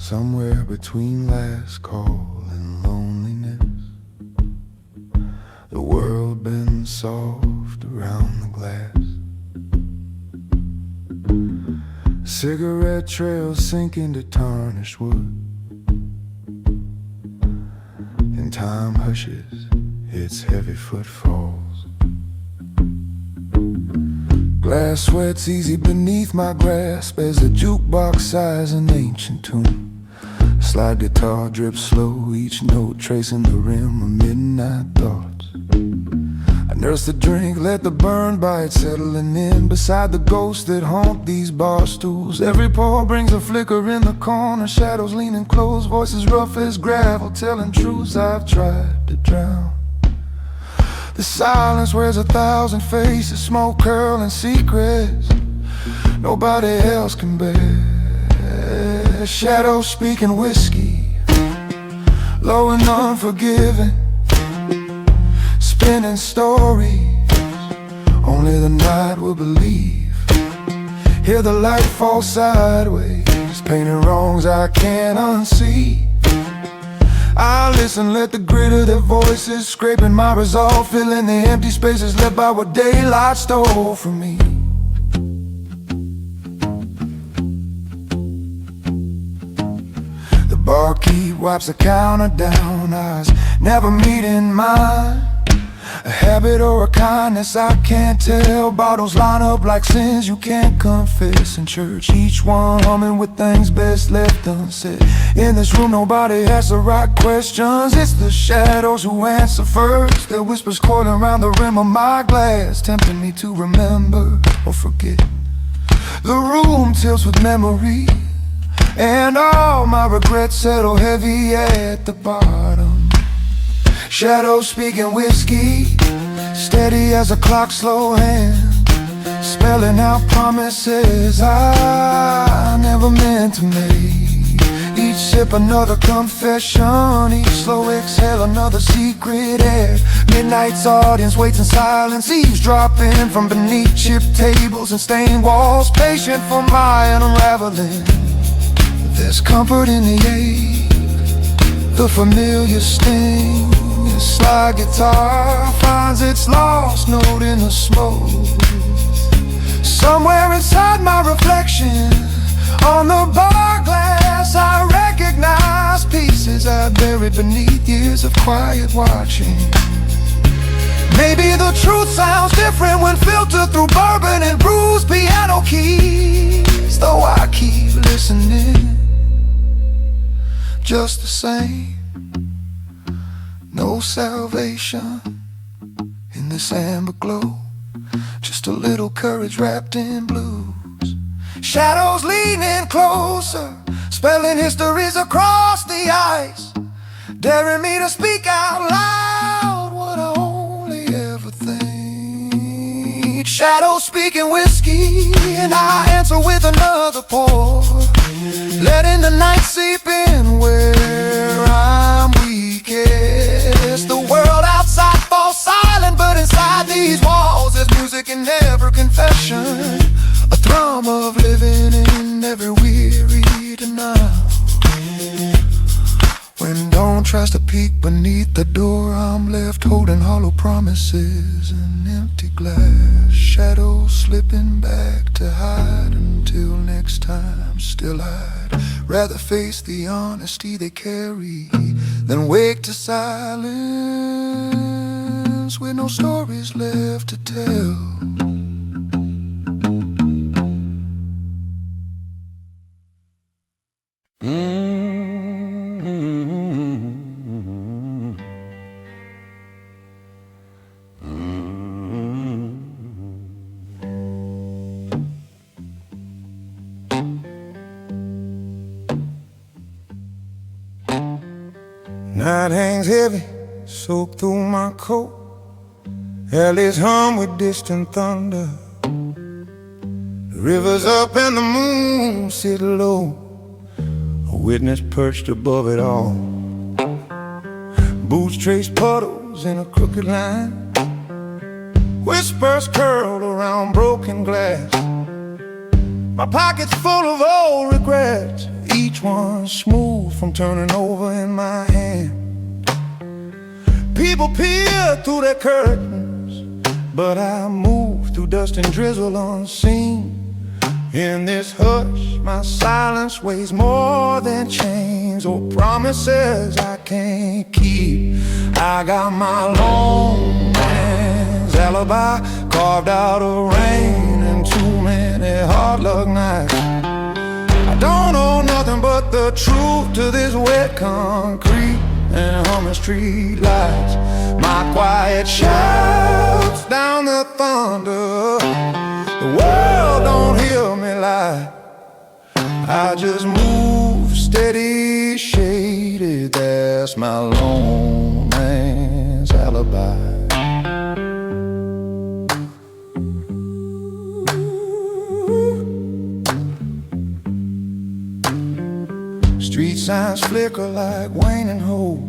somewhere between last call and loneliness. The world bends soft around the glass. Cigarette trails sink into tarnished wood, and time hushes its heavy footfalls. Glass sweats easy beneath my grasp as the jukebox sighs an ancient tune. Slide guitar drips slow, each note tracing the rim of midnight thoughts. I nurse the drink, let the burn bite settling in beside the ghosts that haunt these bar stools. Every pour brings a flicker in the corner, shadows leaning close, voices rough as gravel, telling truths I've tried to drown. The silence wears 1,000 faces, smoke curling secrets nobody else can bear. Shadows speaking whiskey, low and unforgiving, spinning stories only the night will believe. Hear the light fall sideways, painting wrongs I can't unsee. I listen, let the grit of their voices scraping my resolve, filling the empty spaces left by what daylight stole from me. The barkeep wipes the counter down, eyes never meeting mine. A habit or a kindness I can't tell. Bottles line up like sins you can't confess in church, each one humming with things best left unsaid. In this room nobody asks the right questions, it's the shadows who answer first. Their whispers coiling around the rim of my glass, tempting me to remember or forget. The room tilts with memory, and all my regrets settle heavy at the bottom. Shadows speaking whiskey, steady as a clock's slow hand, spelling out promises I never meant to make. Each sip another confession, each slow exhale another secret air. Midnight's audience waits in silence, eavesdropping from beneath chipped tables and stained walls, patient for my unraveling. There's comfort in the ache, the familiar sting. The slide guitar finds its lost note in the smoke. Somewhere inside my reflection on the bar glass, I recognize pieces I buried beneath years of quiet watching. Maybe the truth sounds different when filtered through bourbon and bruised piano keys, though I keep listening just the same. No salvation in this amber glow, just a little courage wrapped in blues. Shadows leaning closer, spelling histories across the ice, daring me to speak out loud what I only ever think. Shadows speaking whiskey, and I answer with another pour, letting the night seep in where I'm weakest. The world outside falls silent, but inside these walls there's music in every confession, a thrum of living in every weary denial. When dawn tries to peek beneath the door, I'm left holding hollow promises and empty glass. Shadows slipping back to hide until next time. Still I'd rather face the honesty they carry than wake to silence with no stories left to tell. Night hangs heavy, soaked through my coat. Alleys hum with distant thunder. The river's up and the moon sit low, a witness perched above it all. Boots trace puddles in a crooked line, whispers curled around broken glass. My pocket's full of old regrets, each one smooth from turning over in my hand. People peer through their curtains, but I move through dust and drizzle unseen. In this hush, my silence weighs more than chains or promises I can't keep. I got my lone man's alibi carved out of rain and too many hard luck nights. I don't know nothing but the truth to this wet concrete and humming street lights. My quiet shouts down the thunder. The world don't hear me lie. I just move steady, shaded. That's my lone man's alibi. Street signs flicker like waning hope.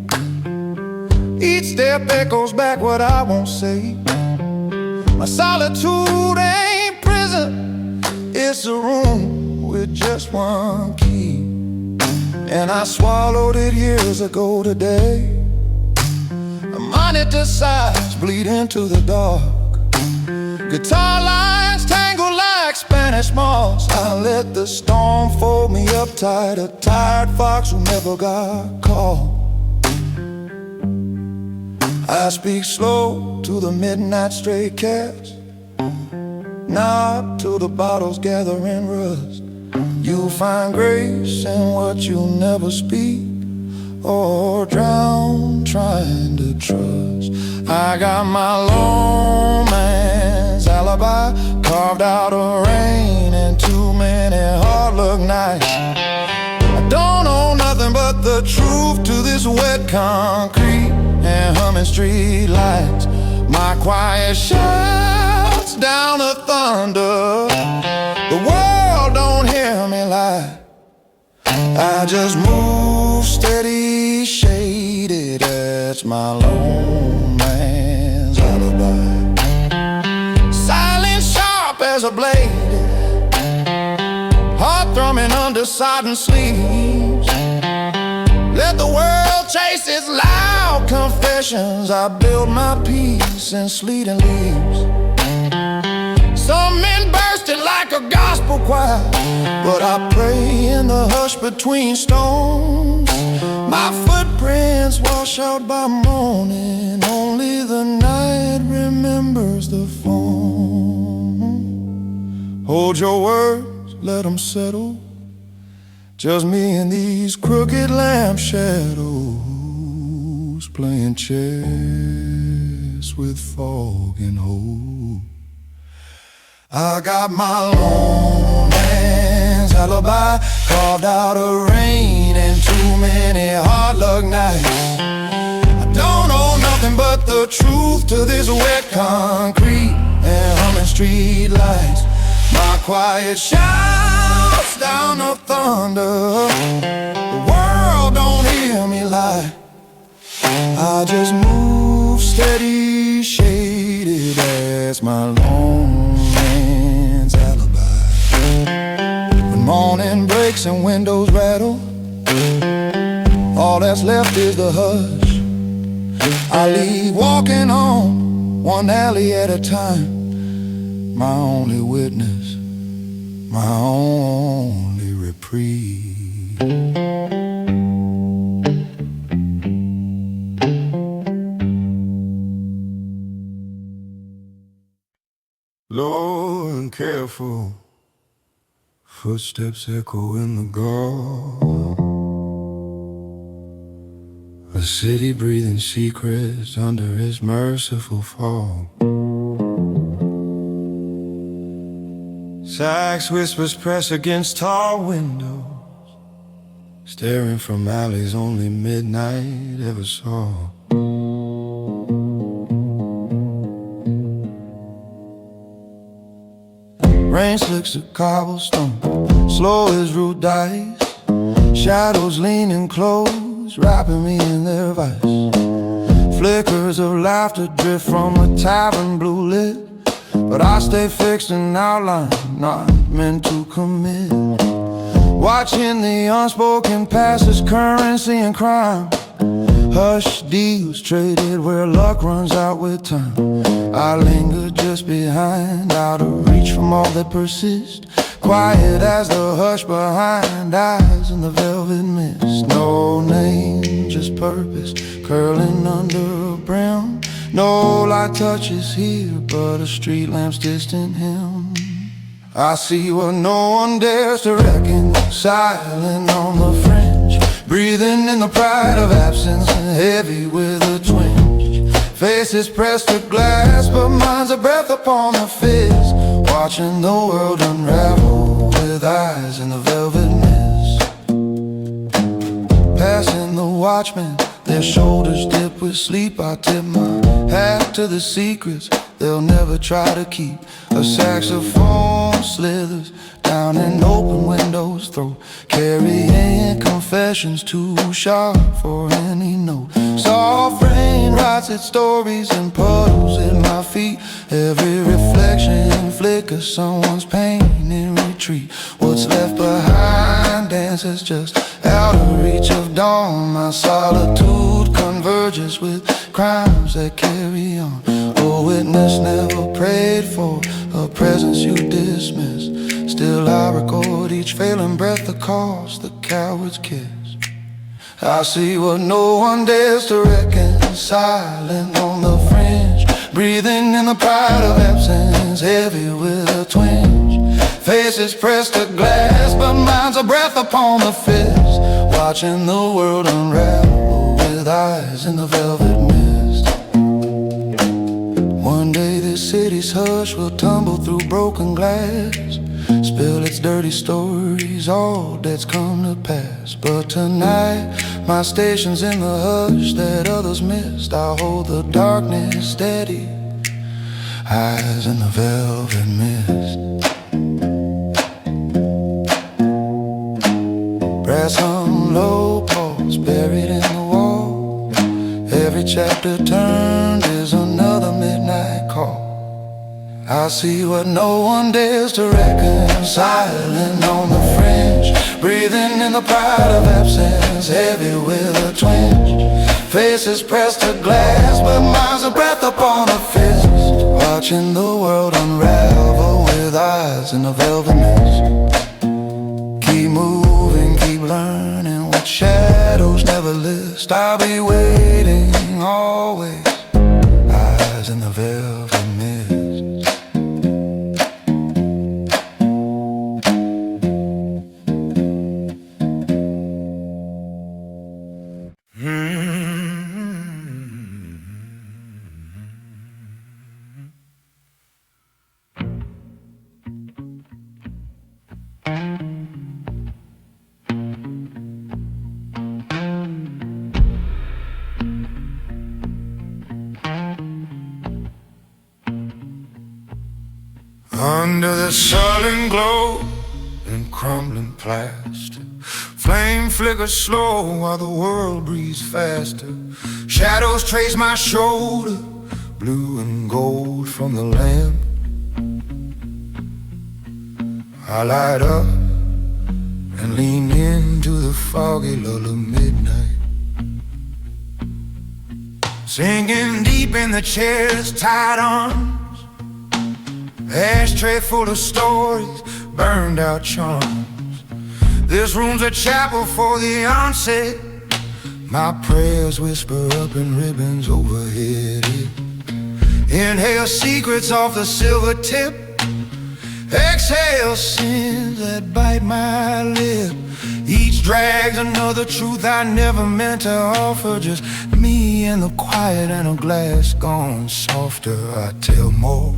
Each step echoes back what I won't say. My solitude ain't prison, it's a room with just one key. And I swallowed it years ago today. A monitor sighs bleed into the dark. Guitar lines tangle like Spanish moss. I let the storm fold me uptight, a tired fox who never got caught. I speak slow to the midnight stray cats, nod to the bottles gathering rust. You'll find grace in what you'll never speak or drown trying to trust. I got my lone man's alibi carved out of rain and too many hard luck nights. I don't know nothing but the truth to this wet concrete and humming street lights. My quiet shouts down the thunder. The world don't hear me lie. I just move steady, shaded. That's my lone man's alibi. Silent, sharp as a blade, heart thrumming under sodden sleeves. Let the world chase its loud confessions. I build my peace in sleeting leaves. Some men bursting like a gospel choir, but I pray in the hush between stones. My footprints wash out by morning. Only the night remembers the phone. Hold your words, let them settle. Just me and these crooked lamp shadows, playing chess with fog and hope. I got my lone man's alibi carved out of rain and too many hard luck nights. I don't know nothing but the truth to this wet concrete and humming street lights. My quiet shouts down the thunder. The world don't hear me lie. I just move steady, shaded. That's my lone man's alibi. When morning breaks and windows rattle, all that's left is the hush. I leave walking on one alley at a time. My only witness, my only reprieve. Low and careful, footsteps echo in the garden. A city breathing secrets under its merciful fog. Sax whispers press against tall windows, staring from alleys only midnight ever saw. Rain slicks the cobblestone, slow as rude dice. Shadows leaning close, wrapping me in their vice. Flickers of laughter drift from a tavern blue lit, but I stay fixed in outline, not meant to commit. watching the unspoken pass as currency and crime. Hush deals traded where luck runs out with time. I linger just behind, out of reach from all that persists. Quiet as the hush behind eyes in the velvet mist. No name, just purpose, curling under a brim. No light touches here, but a street lamp's distant hymn. I see what no one dares to reckon, silent on the fringe, breathing in the pride of absence, heavy with a twinge. Faces pressed to glass, but mine's a breath upon the fizz. Watching the world unravel with eyes in the velvet mist. Passing the watchmen, their shoulders dip with sleep. I tip my hat to the secrets they'll never try to keep. A saxophone slithers down an open window's throat, carrying confessions too sharp for any note. Soft rain writes its stories in puddles at my feet. Every reflection flickers someone's pain in retreat. What's left behind dances just out of reach of dawn. My solitude converges with crimes that carry on. A witness never prayed for, a presence you dismiss. Still I record each failing breath that cost the coward's kiss. I see what no one dares to reckon, silent on the fringe, breathing in the pride of absence, heavy with a twinge. Faces pressed to glass, but mine's a breath upon the fist. Watching the world unravel with eyes in the velvet mist. One day this city's hush will tumble through broken glass, spill its dirty stories, all debts come to pass. But tonight, my station's in the hush that others missed. I'll hold the darkness steady, eyes in the velvet mist. Brass hung low, pulse buried in the wall. Every chapter turned is another midnight call. I see what no one dares to reckon, silent on the fringe, breathing in the pride of absence, heavy with a twinge. Faces pressed to glass, but mine's a breath upon a fist. Watching the world unravel with eyes in the velvet mist. Keep moving, keep learning what shadows never list. I'll be waiting always, eyes in the velvet mist. Under the sullen glow and crumbling plaster, flame flickers slow while the world breathes faster. Shadows trace my shoulder, blue and gold from the lamp. I light up and lean into the foggy lull of midnight, sinking deep in the chair's tight arms. Ashtray full of stories, burned out charms. This room's a chapel for the onset. My prayers whisper up in ribbons overhead. Inhale secrets off the silver tip, exhale sins that bite my lip. Each drags another truth I never meant to offer. Just me and the quiet and a glass gone softer. I tell more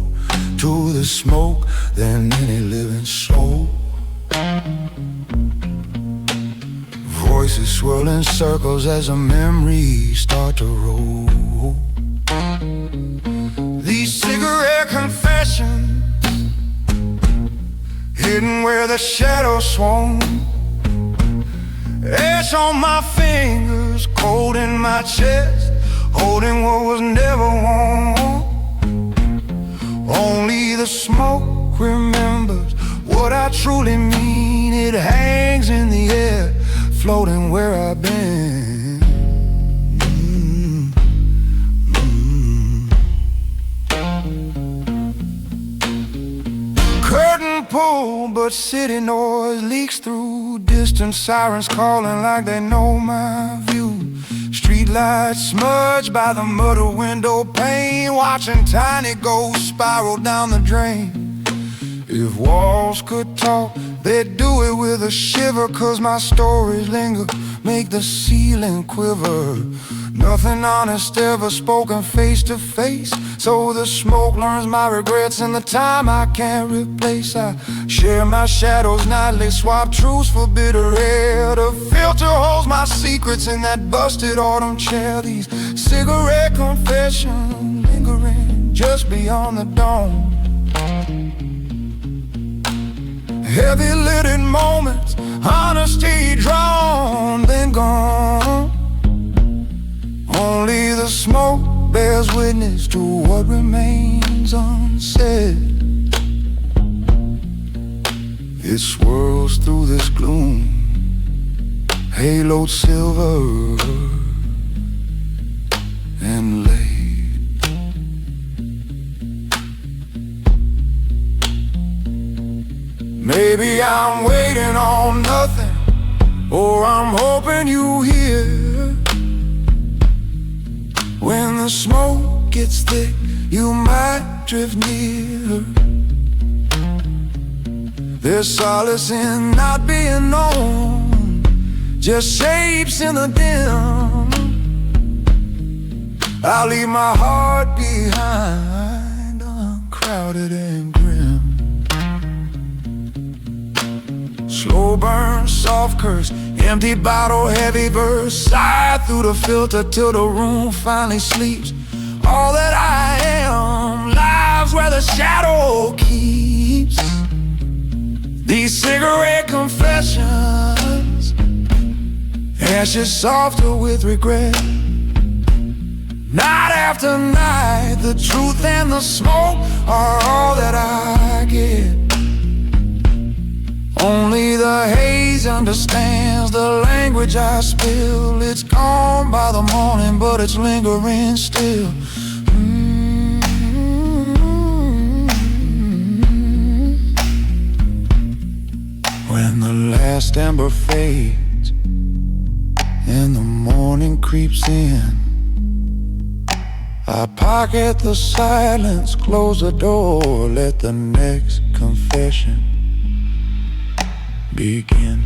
to the smoke than any living soul. Voices swirl in circles as the memories start to roll. These cigarette confessions, hidden where the shadows swung, ash on my fingers, cold in my chest, holding what was never warm. Only the smoke remembers what I truly mean it hangs in the air, floating where I've been. Curtain pulled, but city noise leaks through. Distant sirens calling like they know my view. Streetlights smudged by the muddled window pane, watching tiny ghosts spiral down the drain. If walls could talk, they'd do it with a shiver, 'cause my stories linger, make the ceiling quiver. Nothing honest ever spoken face to face, so the smoke learns my regrets and the time I can't replace. I share my shadows nightly, swap truths for bitter air. The filter holds my secrets in that busted autumn chair. These cigarette confessions lingering just beyond the dome. Heavy lidded moments, honesty drawn, then gone. Only the smoke bears witness to what remains unsaid. It swirls through this gloom, haloed silver and laid. Maybe I'm waiting on nothing, or I'm hoping you hear. When the smoke gets thick, you might drift nearer. There's solace in not being known, just shapes in the dim. I'll leave my heart behind, uncrowded and grim. Slow burn, soft curse, empty bottle, heavy verse, sigh through the filter till the room finally sleeps. All that I am lives where the shadow keeps. These cigarette confessions, ashes softer with regret. Night after night, the truth and the smoke are all that I get. Only the haze understands the language I spill. It's gone by the morning, but it's lingering still. When the last ember fades and the morning creeps in, I pocket the silence, close the door, let the next confession begin.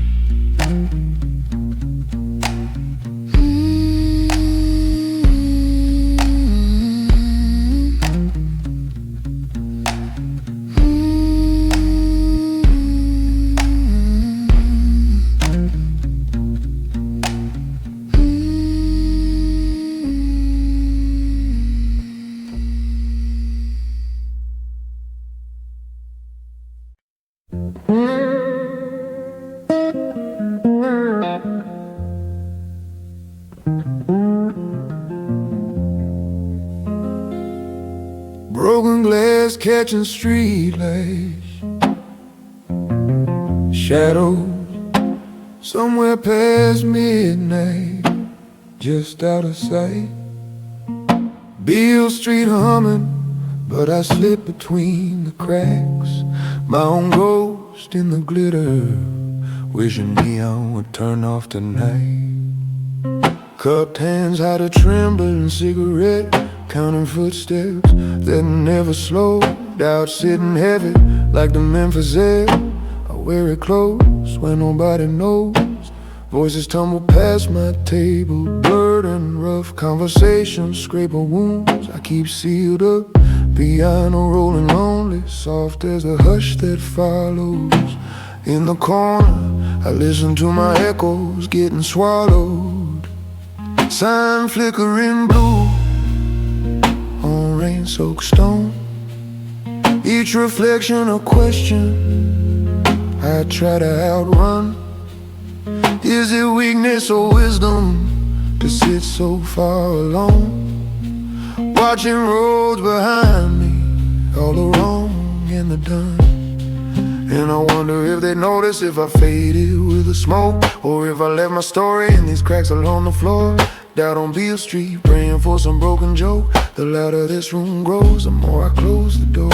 Broken glass catching street lights, shadows somewhere past midnight, just out of sight. Beale Street humming, but I slip between the cracks. My own ghost in the glitter, wishing neon would turn off tonight. Cupped hands hide a trembling cigarette, counting footsteps that never slowed. Out sitting heavy like the Memphis air. I wear it close when nobody knows. Voices tumble past my table, blurred and rough. Conversations scrape wounds I keep sealed up. Piano rolling lonely, soft as the hush that follows. In the corner, I listen to my echoes getting swallowed. Sign flickering blue on rain-soaked stone. Each reflection a question I try to outrun. Is it weakness or wisdom to sit so far alone? Watching roads behind me, all the wrong and the done. And I wonder if they notice if I faded with the smoke, or if I left my story in these cracks along the floor. Down on Beale Street, praying for some broken joke. The louder this room grows, the more I close the door.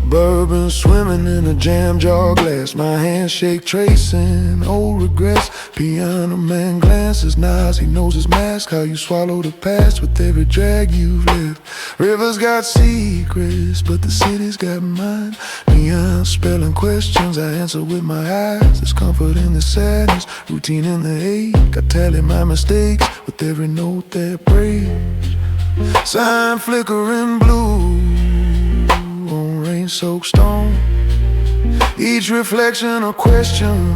Bourbon swimming in a jam jar glass, my handshake tracing old regrets. Piano man glances, nods, he knows his mask. How you swallow the past with every drag you've lived. Rivers got secrets, but the city's got mine. Neon spelling questions, I answer with my eyes. There's comfort in the sadness, routine in the ache. I tally my mistakes with every note that breaks. Sign flickering blue on rain-soaked stone. Each reflection a question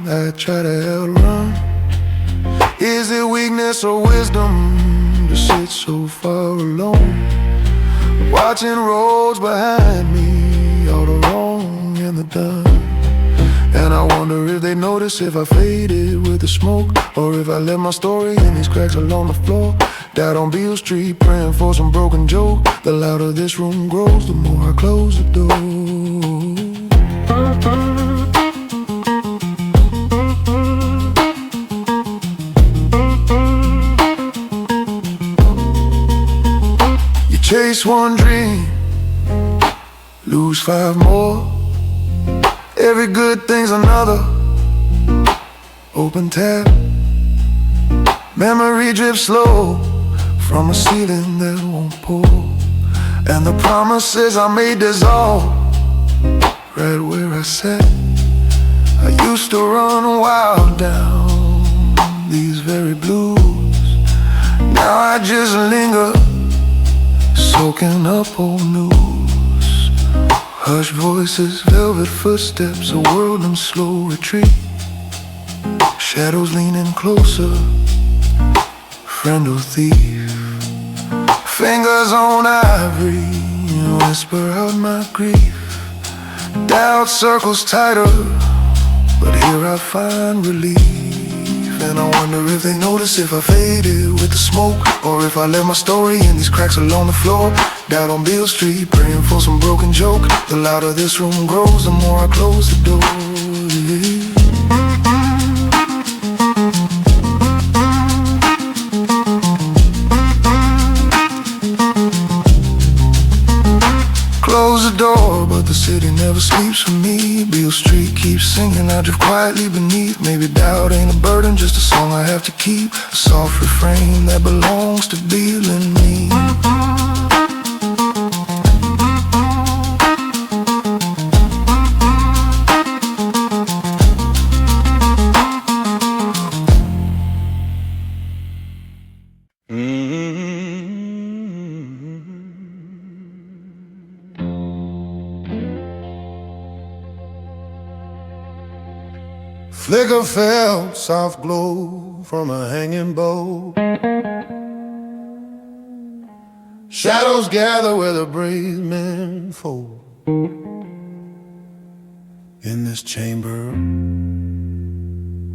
I try to outrun. Is it weakness or wisdom to sit so far alone? Watching roads behind me, all the wrong and the done. And I wonder if they notice if I faded with the smoke, or if I left my story in these cracks along the floor. Died on Beale Street, praying for some broken joke. The louder this room grows, the more I close the door. You chase one dream, lose 5 more. Every good thing's another open tab. Memory drips slow from a ceiling that won't pour, and the promises I made dissolve right where I sat. I used to run wild down these very blues. Now I just linger, soaking up old news. Hushed voices, velvet footsteps, a world in slow retreat. Shadows leaning closer, friend or thief. Fingers on ivory, whisper out my grief. Doubt circles tighter, but here I find relief. And I wonder if they notice if I faded with the smoke, or if I left my story in these cracks along the floor. Down on Beale Street, praying for some broken joke. The louder this room grows, the more I close the door. Close the door, but the city never sleeps for me. Beale Street keeps singing, I drift quietly beneath. Maybe doubt ain't a burden, just a song I have to keep. A soft refrain that belongs to Beale and me. Flicker fell, soft glow from a hanging bow. Shadows gather where the brave men fall. In this chamber,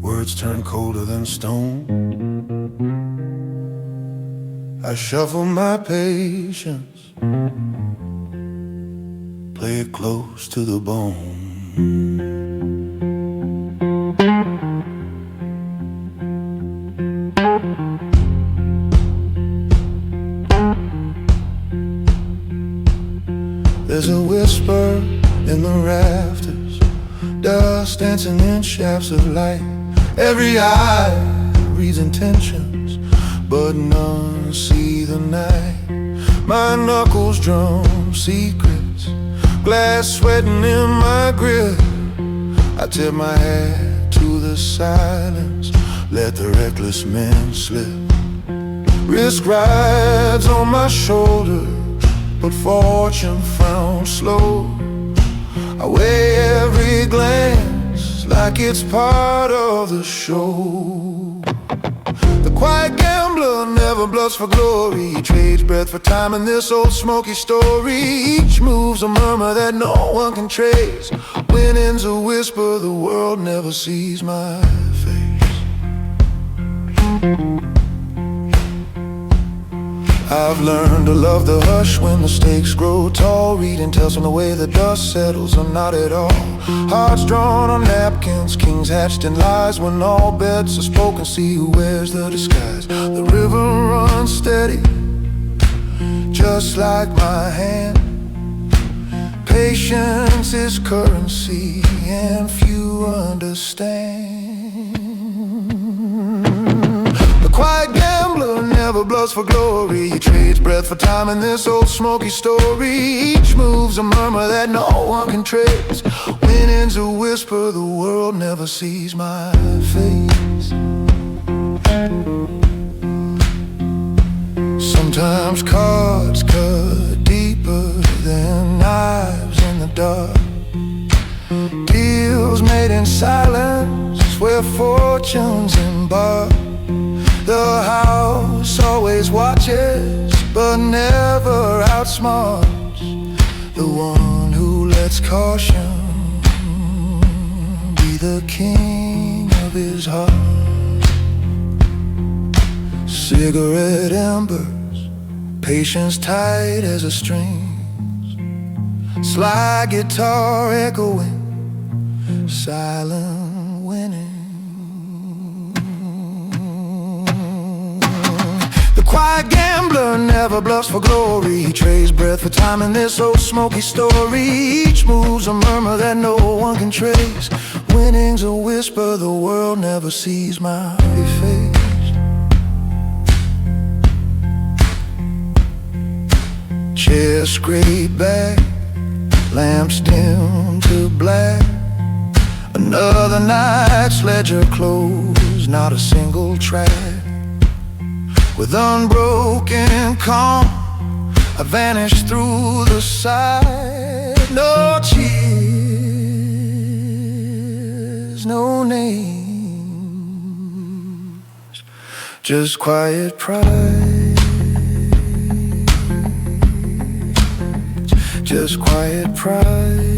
words turn colder than stone. I shuffle my patience, play it close to the bone. There's a whisper in the rafters, dust dancing in shafts of light. Every eye reads intentions, but none see the night. My knuckles drum secrets, glass sweating in my grip. I tip my hat to the silence, let the reckless men slip. Risk rides on my shoulder, but fortune frowns slow. I weigh every glance like it's part of the show. The quiet gambler never bluffs for glory. He trades breath for time in this old smoky story. Each move's a murmur that no one can trace. Winning's a whisper, the world never sees my face. I've learned to love the hush when the stakes grow tall. Reading tells from the way the dust settles, I'm not at all. Hearts drawn on napkins, kings hatched in lies. When all bets are spoken, see who wears the disguise. The river runs steady, just like my hand. Patience is currency, and few understand. The quiet gambler never bluffs for glory. He trades breath for time in this old smoky story. Each move's a murmur that no one can trace. Winning's a whisper, the world never sees my face. Sometimes cards cut deeper than knives in the dark. Deals made in silence where fortunes embark. The house always watches, but never outsmarts the one who lets caution be the king of his heart. Cigarette embers, patience tight as a strings, slide guitar echoing, silent winning. The quiet gambler never bluffs for glory. He trades breath for time in this old smoky story. Each move's a murmur that no one can trace. Winning's a whisper, the world never sees my face. Chairs scrape back, lamps dim to black. Another night's ledger closed, not a single track. With unbroken calm, I vanish through the side. No cheers, no names, just quiet pride, just quiet pride.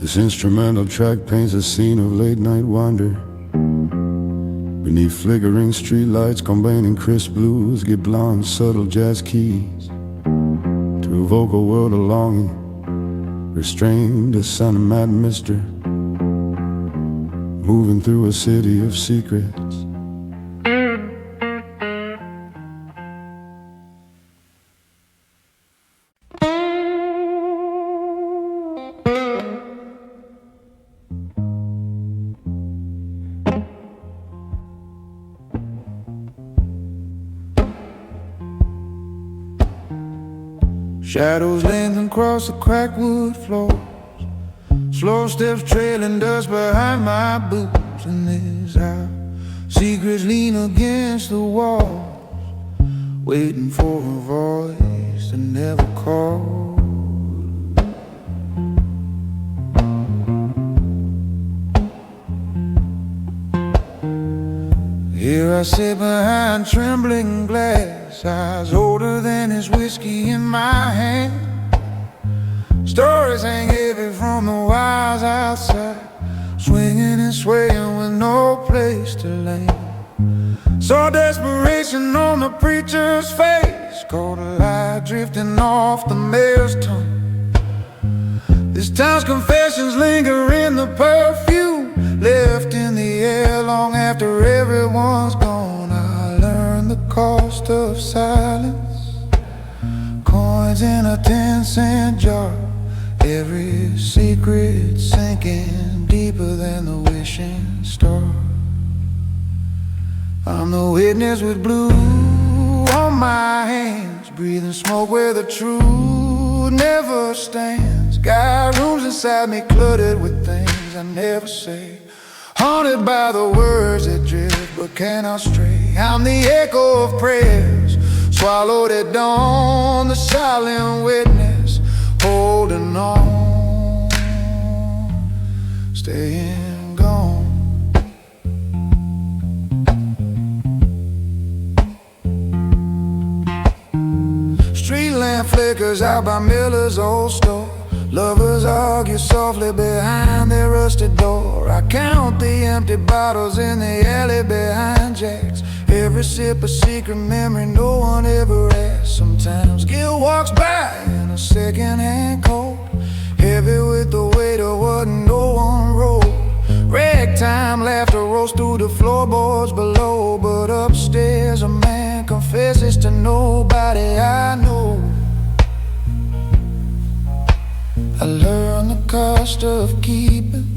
This instrumental track paints a scene of late night wonder. Beneath flickering streetlights, combining crisp blues, get blonde, subtle jazz keys to evoke a world of longing, restrained as son of mad mister, moving through a city of secrets. Shadows lengthen across the cracked wood floors, slow steps trailing dust behind my boots. And there's how secrets lean against the walls, waiting for a voice that never calls. Here I sit behind trembling glass, eyes older than his whiskey in my hand. Stories hang heavy from the wires outside, swinging and swaying with no place to land. Saw desperation on the preacher's face, caught a lie drifting off the mayor's tongue. This town's confessions linger in the perfume left in the air long after everyone's gone. I learned the cost of silence, coins in a 10-cent jar, every secret sinking deeper than the wishing star. I'm the witness with blue on my hands, breathing smoke where the truth never stands. Got rooms inside me cluttered with things I never say, haunted by the words that drift but cannot stray. I'm the echo of prayers swallowed at dawn, the silent witness holding on, staying gone. Street lamp flickers out by Miller's old store. Lovers argue softly behind their rusted door. I count the empty bottles in the alley behind Jack's. Every sip a secret memory no one ever asked. Sometimes guilt walks by in a second-hand coat, heavy with the weight of what no one wrote. Ragtime laughter rolls through the floorboards below, but upstairs a man confesses to nobody I know. I learned the cost of keeping,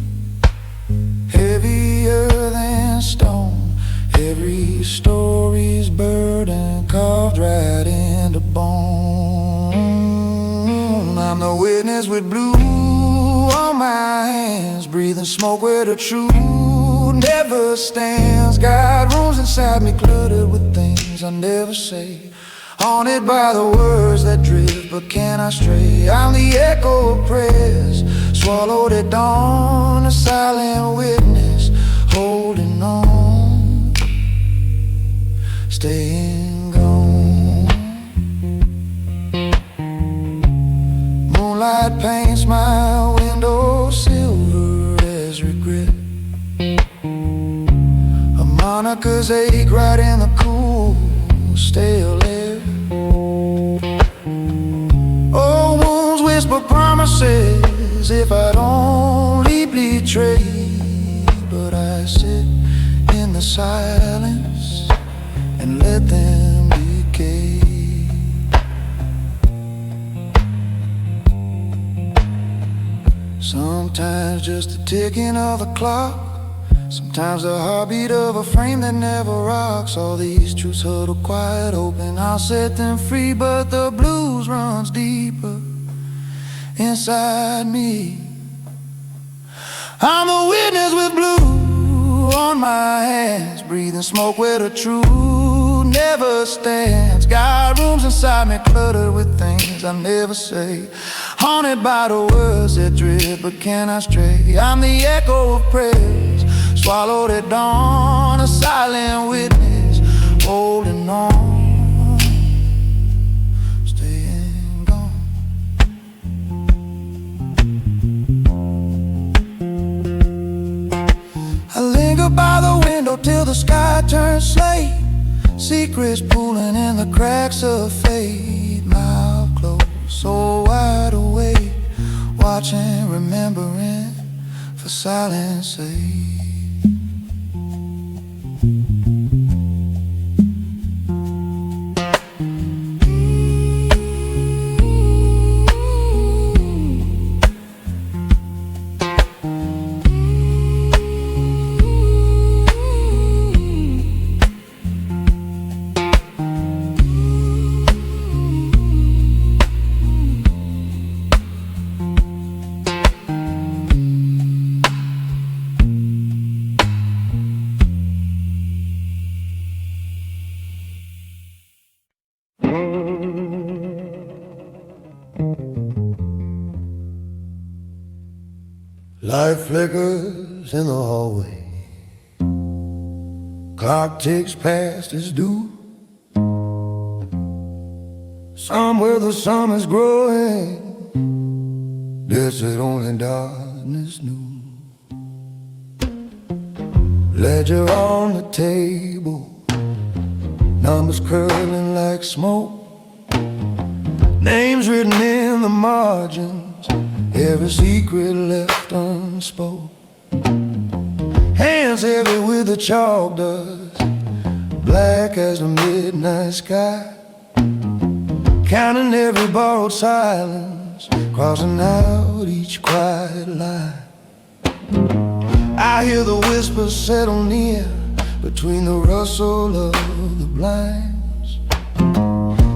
heavier than stone. Every story's burden carved right into bone. I'm the witness with blue on my hands, breathing smoke where the truth never stands. Got rooms inside me cluttered with things I never say, haunted by the words that drift but cannot stray. I'm the echo of prayers swallowed at dawn, a silent witness holding on, staying gone. Moonlight paints my window silver as regret. Harmonicas ache right in the cool, stale air. Old wounds whisper promises if I'd only betray. But I sit in the silence and let them decay. Sometimes just the ticking of a clock, sometimes the heartbeat of a frame that never rocks. All these truths huddle quiet, hoping I'll set them free, but the blues runs deeper inside me. I'm the witness with blue on my hands, breathing smoke where the truth never stands. Got rooms inside me cluttered with things I never say, haunted by the words that drift but cannot stray. I'm the echo of prayers swallowed at dawn, a silent witness holding on, staying gone. I linger by the window till the sky turns slate, secrets pooling in the cracks of fate. Mouth closed, so wide awake, watching, remembering for silence sake. Light flickers in the hallway, clock ticks past its due. Somewhere the sun is growing, desert only darkness knew. Ledger on the table, numbers curling like smoke, names written in the margins, every secret left unspoken. Hands heavy with the chalk dust, black as the midnight sky. counting every borrowed silence, crossing out each quiet line. I hear the whispers settle near between the rustle of the blinds.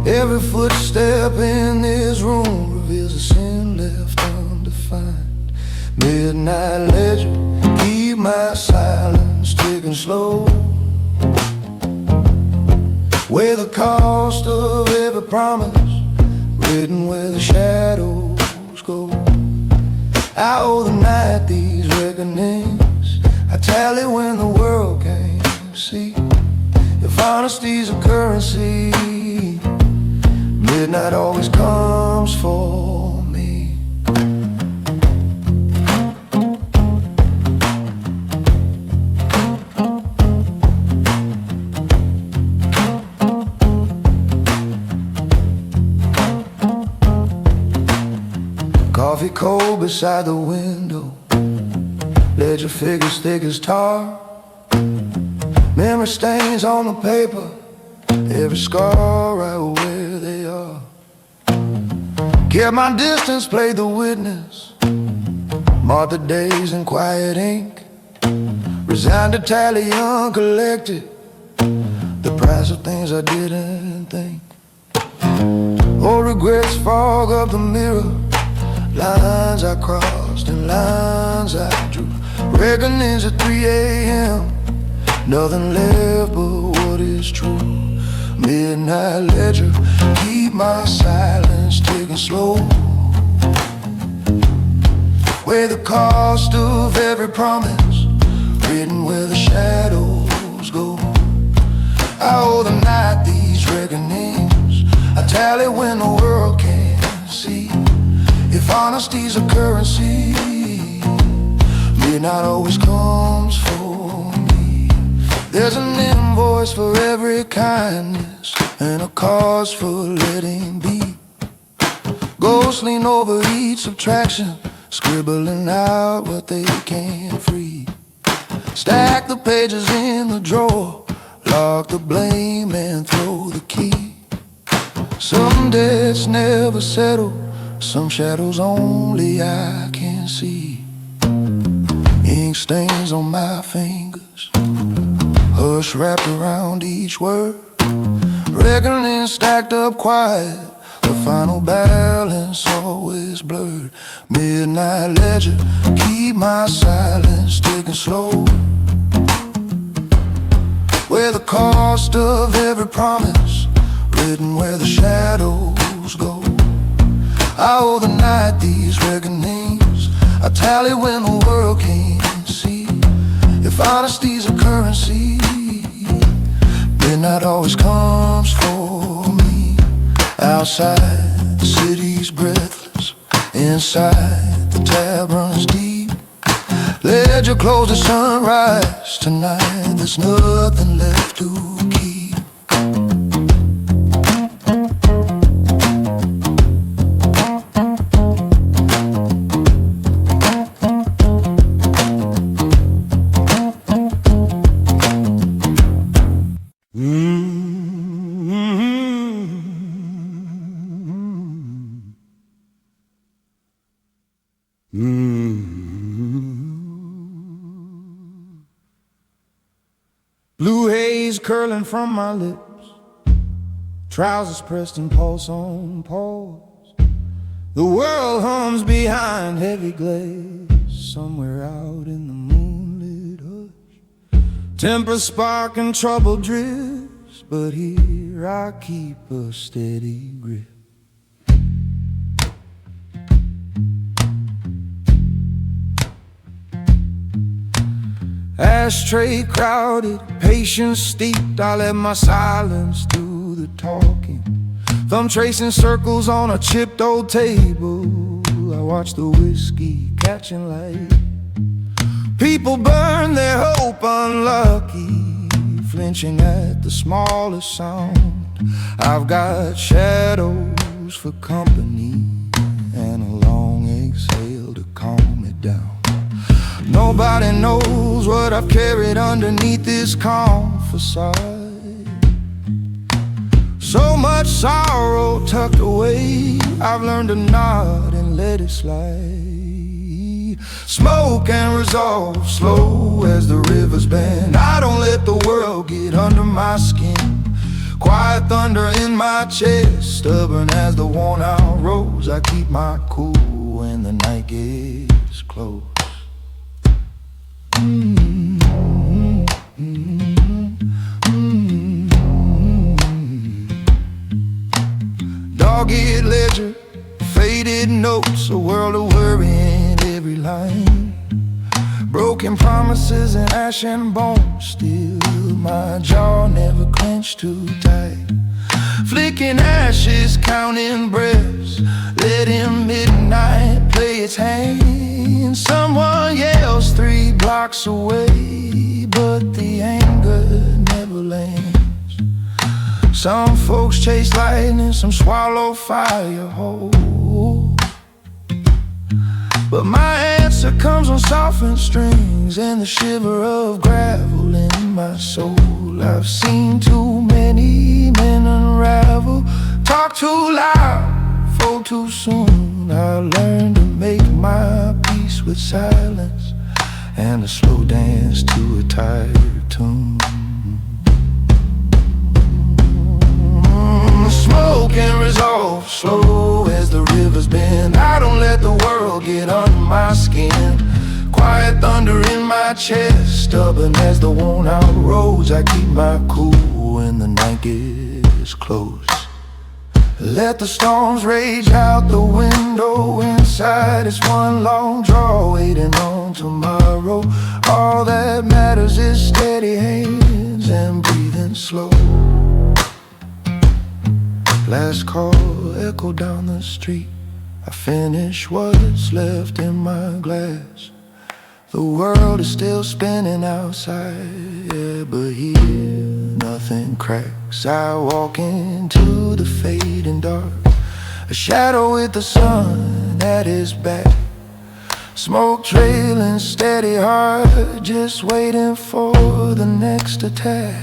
Every footstep in this room reveals a sin left undefined. Midnight ledger, keep my silence ticking slow. Weigh the cost of every promise, written where the shadows go. I owe the night these reckonings, I tally when the world can't see. If honesty's a currency, midnight always comes for me. Coffee cold beside the window, ledger figures thick as tar. Memory stains on the paper, every scar right where they are. Kept my distance, played the witness, marked the days in quiet ink. Resigned to tally uncollected, the price of things I didn't think. Old regrets fog up the mirror, lines I crossed and lines I drew. Reckonings at 3 a.m., nothing left but what is true. Midnight ledger, keep my silence ticking slow. Weigh the cost of every promise, written where the shadows go. I owe the night these reckonings, I tally when the world can't see. If honesty's a currency, midnight always comes for me. There's an invoice for every kindness and a cause for letting be. Ghosts lean over each subtraction, scribbling out what they can't free. Stack the pages in the drawer, lock the blame and throw the key. Some debts never settle, some shadows only I can see. Ink stains on my fingers, hush wrapped around each word. Reckoning stacked up quiet, the final balance always blurred. Midnight ledger, keep my silence ticking slow. Weigh the cost of every promise, written where the shadows go. I owe the night these reckonings, I tally when the world can't see. If honesty's a currency, midnight always comes for me. Outside, the city's breathless, inside, the tab runs deep. Ledger close at sunrise, tonight there's nothing left to keep. Blue haze curling from my lips, trousers pressed and pulse on pulse. The world hums behind heavy glaze, somewhere out in the moonlit hush. Temper sparking, trouble drifts, but here I keep a steady grip. Ashtray crowded, patience steeped, I let my silence do the talking. Thumb tracing circles on a chipped old table, I watch the whiskey catching light. People burn their hope unlucky, flinching at the smallest sound. I've got shadows for company and a long exhale to calm it down. Nobody knows what I've carried underneath this calm facade. So much much sorrow tucked away. I've learned to nod and let it slide. Smoke and resolve, slow as the rivers bend. I don't let the world get under my skin. Quiet thunder in my chest, stubborn as the worn out rose. I keep my cool when the night gets close. Dog-eared ledger, faded notes, a world of worry in every line. Broken promises and ash and bone, still my jaw never clenched too tight. Flicking ashes, counting breaths, letting midnight play its hand. Someone yells 3 blocks away, but the anger never lands. Some folks chase lightning, some swallow fire whole, but my answer comes on softened strings and the shiver of gravel in my soul. I've seen too many men unravel, talk too loud, fold too soon. I learned to make my peace with silence and a slow dance to a tired tune. Smoke and resolve, slow as the rivers bend. I don't let the world get under my skin. Quiet thunder in my chest, stubborn as the worn out roads. I keep my cool when the night gets close. Let the storms rage out the window. Inside it's one long draw, waiting on tomorrow. All that matters is steady hands and breathing slow. Last call echo down the street. I finish what's left in my glass. The world is still spinning outside, yeah, but here nothing cracks. I walk into the fading dark, a shadow with the sun at his back. Smoke trailing, steady heart, just waiting for the next attack.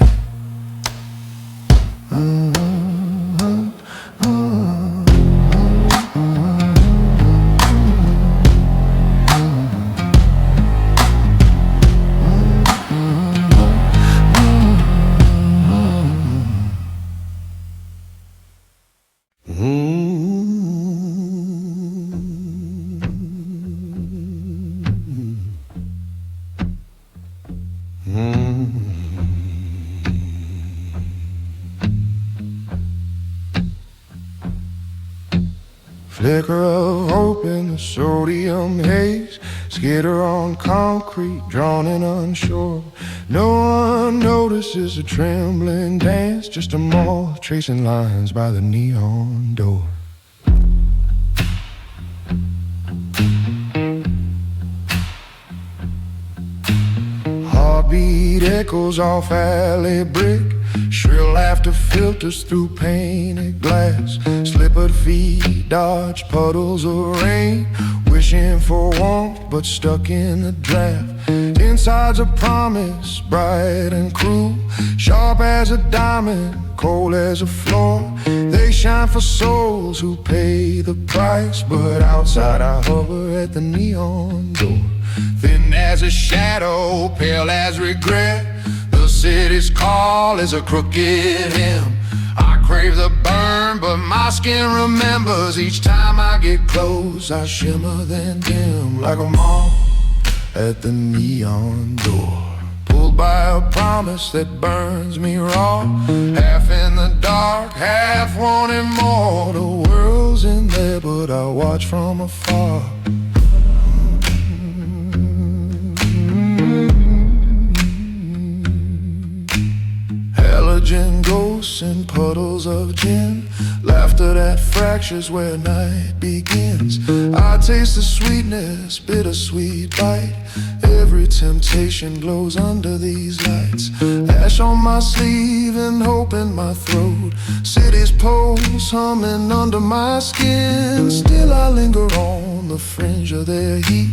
Flicker of hope in the sodium haze, skitter on concrete, drawn and unsure. No one notices a trembling dance, just a moth tracing lines by the neon door. Heartbeat echoes off alley brick, shrill laughter filters through painted glass. Slippered feet dodge puddles of rain, wishing for warmth but stuck in the draft. Inside's a promise, bright and cruel, sharp as a diamond, cold as a floor. They shine for souls who pay the price, but outside I hover at the neon door. Thin as a shadow, pale as regret, the city's call is a crooked hymn. I crave the burn, but my skin remembers. Each time I get close, I shimmer then dim, like a moth at the neon door. Pulled by a promise that burns me raw, half in the dark, half wanting more. The world's in there, but I watch from afar. Halogen ghosts and puddles of gin, laughter that fractures where night begins. I taste the sweetness, bittersweet bite. Every temptation glows under these lights. Ash on my sleeve and hope in my throat, city's pulse humming under my skin. Still I linger on the fringe of their heat,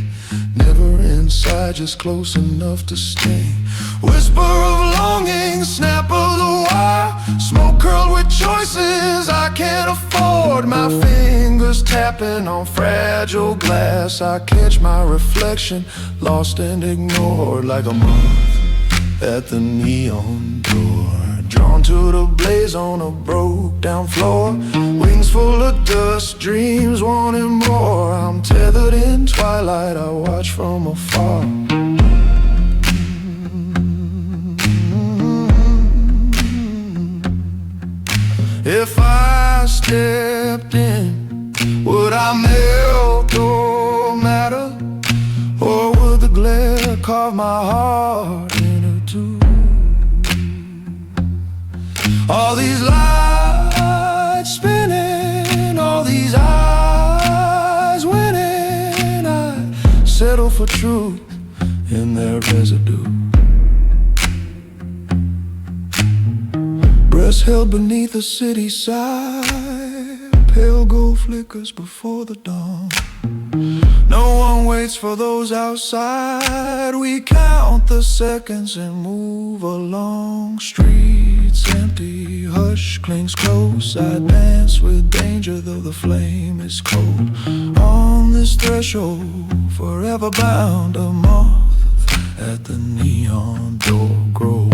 Never inside, just close enough to sting. Whisper of longing, snap of the wire. Smoke curled with choices I can't afford. My fingers tapping on fragile glass. I catch my reflection, lost and ignored, like a moth at the neon door. Drawn to the blaze on a broke down floor. Wings full of dust, dreams wanting more. I'm tethered in twilight, I watch from afar. If I stepped in, would I melt or matter? Or would the glare carve my heart into two? All these lights spinning, all these eyes winning, I settle for truth in their residue. Breasts held beneath a city side, pale gold flickers before the dawn. No one waits for those outside. We count the seconds and move along. Streets empty, hush clings close. I dance with danger though the flame is cold. On this threshold, forever bound, a moth at the neon door grows.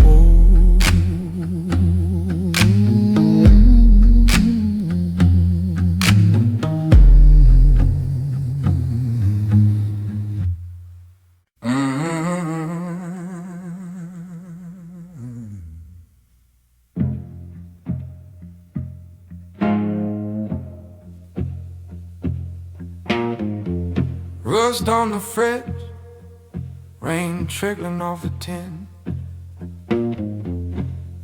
Rust on the fridge, rain trickling off the tin.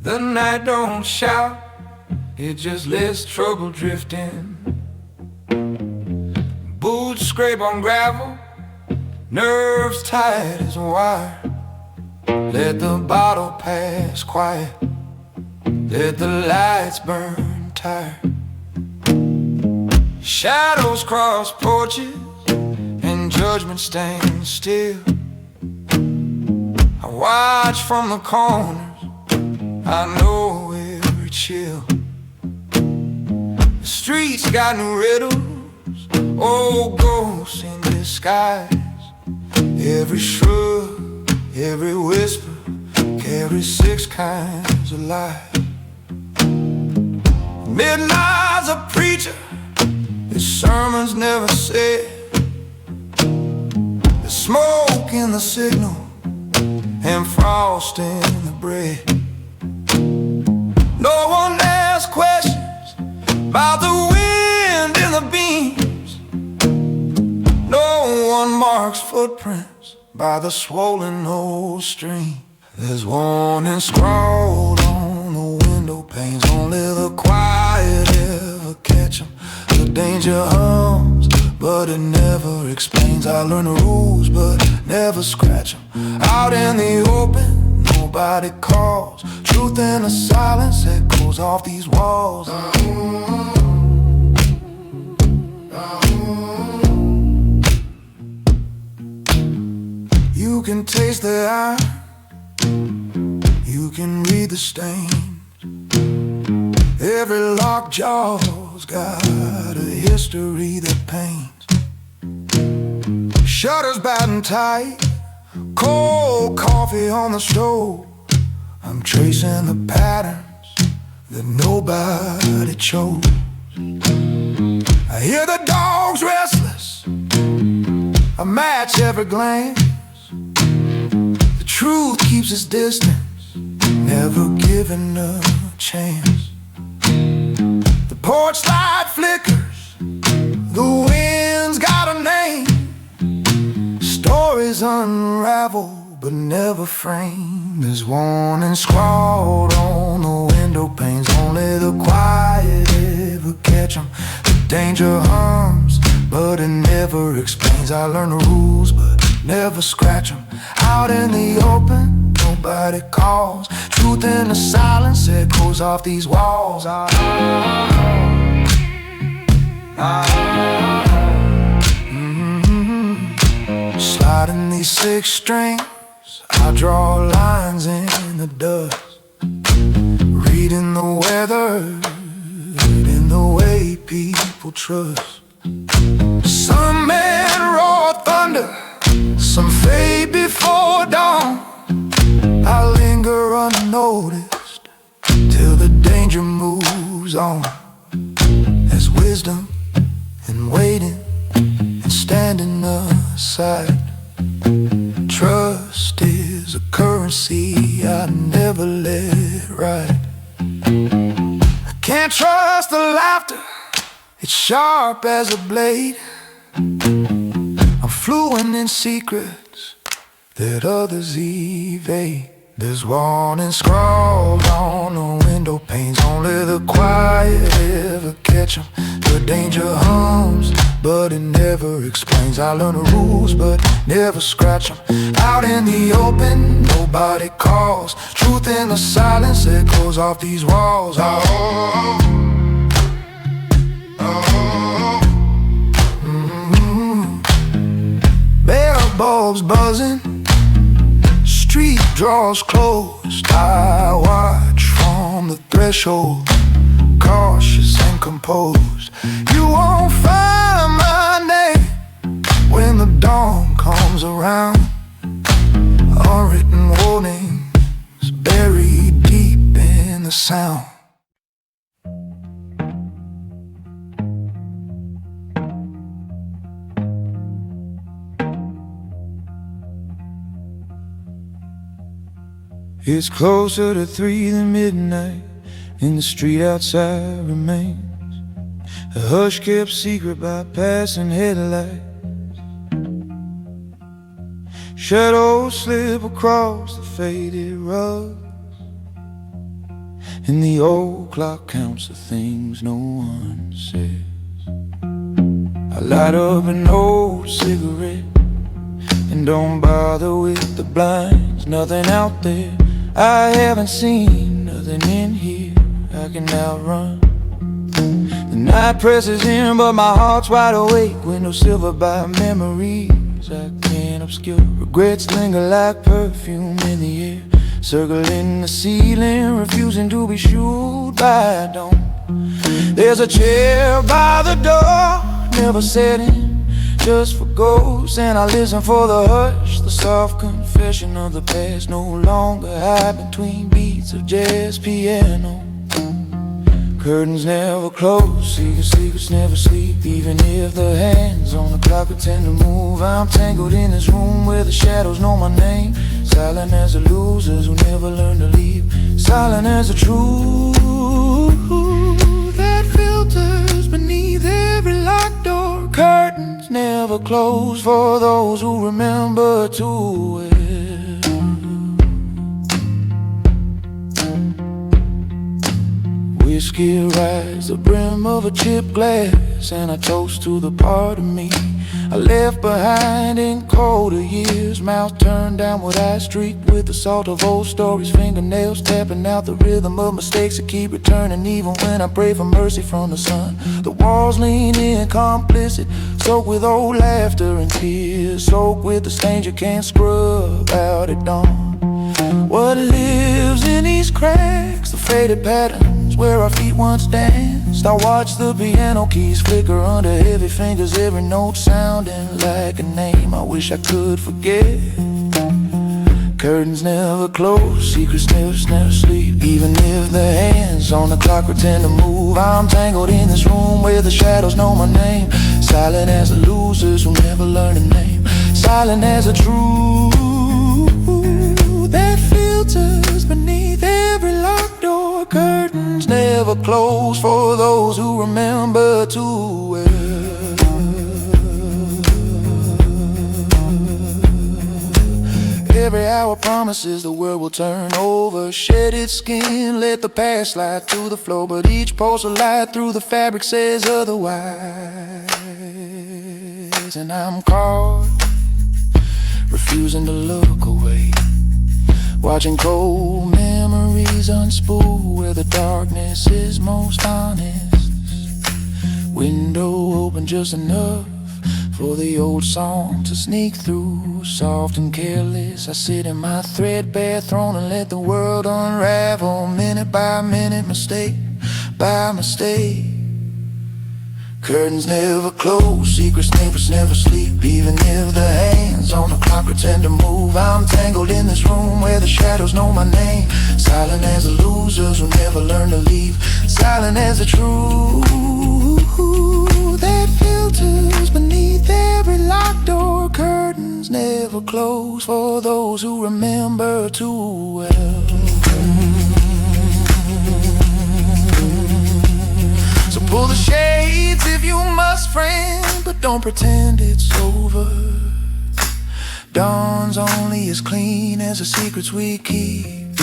The night don't shout, it just lets trouble drift in. Boots scrape on gravel, nerves tight as wire. Let the bottle pass quiet, let the lights burn tired. Shadows cross porches, judgment stands still. I watch from the corners, I know every chill. The streets got new riddles, old ghosts in disguise. Every shrug, every whisper carries 6 kinds of lies. Midnight's a preacher, his sermons never said. Smoke in the signal and frost in the bread. No one asks questions about the wind in the beams. No one marks footprints by the swollen old stream. There's warning scrawled on the window panes, only the quiet ever catch 'em. The danger hums, but it never explains. I learn the rules, but never scratch 'em. Out in the open, nobody calls. Truth in the silence echoes off these walls. You can taste the iron, you can read the stains. Every locked jaw's got a history that pains. Shutters batting tight, cold coffee on the stove. I'm tracing the patterns that nobody chose. I hear the dogs restless, I match every glance. The truth keeps its distance, never given a chance. The porch light flickers, the wind's got a name. Stories unravel but never framed. There's warning scrawled on the window panes, only the quiet ever catch 'em. The danger hums, but it never explains. I learn the rules, but never scratch 'em. Out in the open, nobody calls. Truth in the silence echoes off these walls. Sliding 26 strings, I draw lines in the dust, reading the weather in the way people trust. Some men roar thunder, some fade before dawn. I linger unnoticed till the danger moves on. There's wisdom in waiting and standing aside. Trust is a currency I never let ride. I can't trust the laughter, it's sharp as a blade. I'm fluent in secrets that others evade. There's warning scrawled on the window panes, only the quiet ever catch 'em. The danger hums, but it never explains. I learn the rules, but never scratch 'em. Out in the open, nobody calls. Truth in the silence echoes off these walls. Oh, bell bulbs buzzing, street draws closed. I watch from the threshold, cautious and composed. You won't find my name when the dawn comes around. Unwritten warnings buried deep in the sound. It's closer to 3 than midnight, and the street outside remains a hush kept secret by passing headlights. Shadows slip across the faded rug, and the old clock counts the things no one says. I light up an old cigarette and don't bother with the blinds. Nothing out there I haven't seen, nothing in here I can outrun. The night presses in, but my heart's wide awake. Windows silver by memories I can't obscure. Regrets linger like perfume in the air, circling the ceiling, refusing to be shooed by dawn. There's a chair by the door, never set in, just for ghosts. And I listen for the hush, the soft confession of the past. No longer hide between beats of jazz piano. Curtains never close, secrets never sleep. Even if the hands on the clock pretend to move, I'm tangled in this room where the shadows know my name. Silent as the losers who never learn to leave. Silent as the truth that filters beneath every locked door. Curtains never close for those who remember too well. Whiskey rides the brim of a chipped glass, and I toast to the part of me I left behind in colder years. Mouth turned downward, eyes streaked with the salt of old stories. Fingernails tapping out the rhythm of mistakes that keep returning, even when I pray for mercy from the sun. The walls lean in complicit, soaked with old laughter and tears, soaked with the stains you can't scrub out at dawn. What lives in these cracks, the faded patterns where our feet once danced. I watch the piano keys flicker under heavy fingers, every note sounding like a name I wish I could forget. Curtains never close, secrets never sleep. Even if the hands on the clock pretend to move, I'm tangled in this room where the shadows know my name. Silent as the losers who never learn a name. Silent as the truth that filters beneath every locked door. Curtains never close for those who remember too well. Every hour promises the world will turn over. Shed its skin, let the past slide to the floor, but each pulse of light through the fabric says otherwise. And I'm caught, refusing to look away, watching cold memories unspool where the darkness is most honest. Window open just enough for the old song to sneak through. Soft and careless, I sit in my threadbare throne and let the world unravel, minute by minute, mistake by mistake. Curtains never close, secrets neighbors never sleep. Even if the hands on the clock pretend to move, I'm tangled in this room where the shadows know my name. Silent as the losers who never learn to leave. Silent as the truth that filters beneath every locked door. Curtains never close for those who remember too well. So pull the shades if you must, friend, but don't pretend it's over. Dawn's only as clean as the secrets we keep.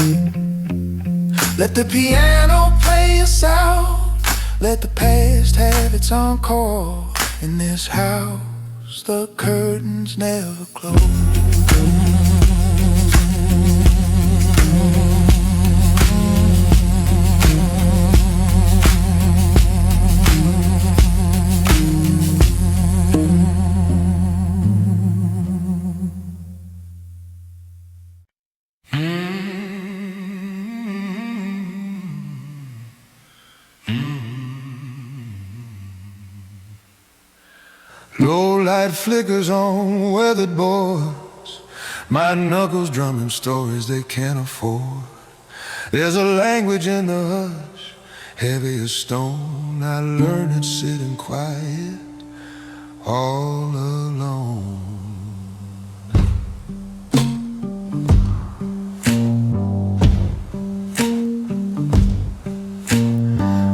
Let the piano play us out. Let the past have its encore. In this house, the curtains never close. Low light flickers on weathered boards, my knuckles drumming stories they can't afford. There's a language in the hush, heavy as stone. I learn it sitting quiet, all alone.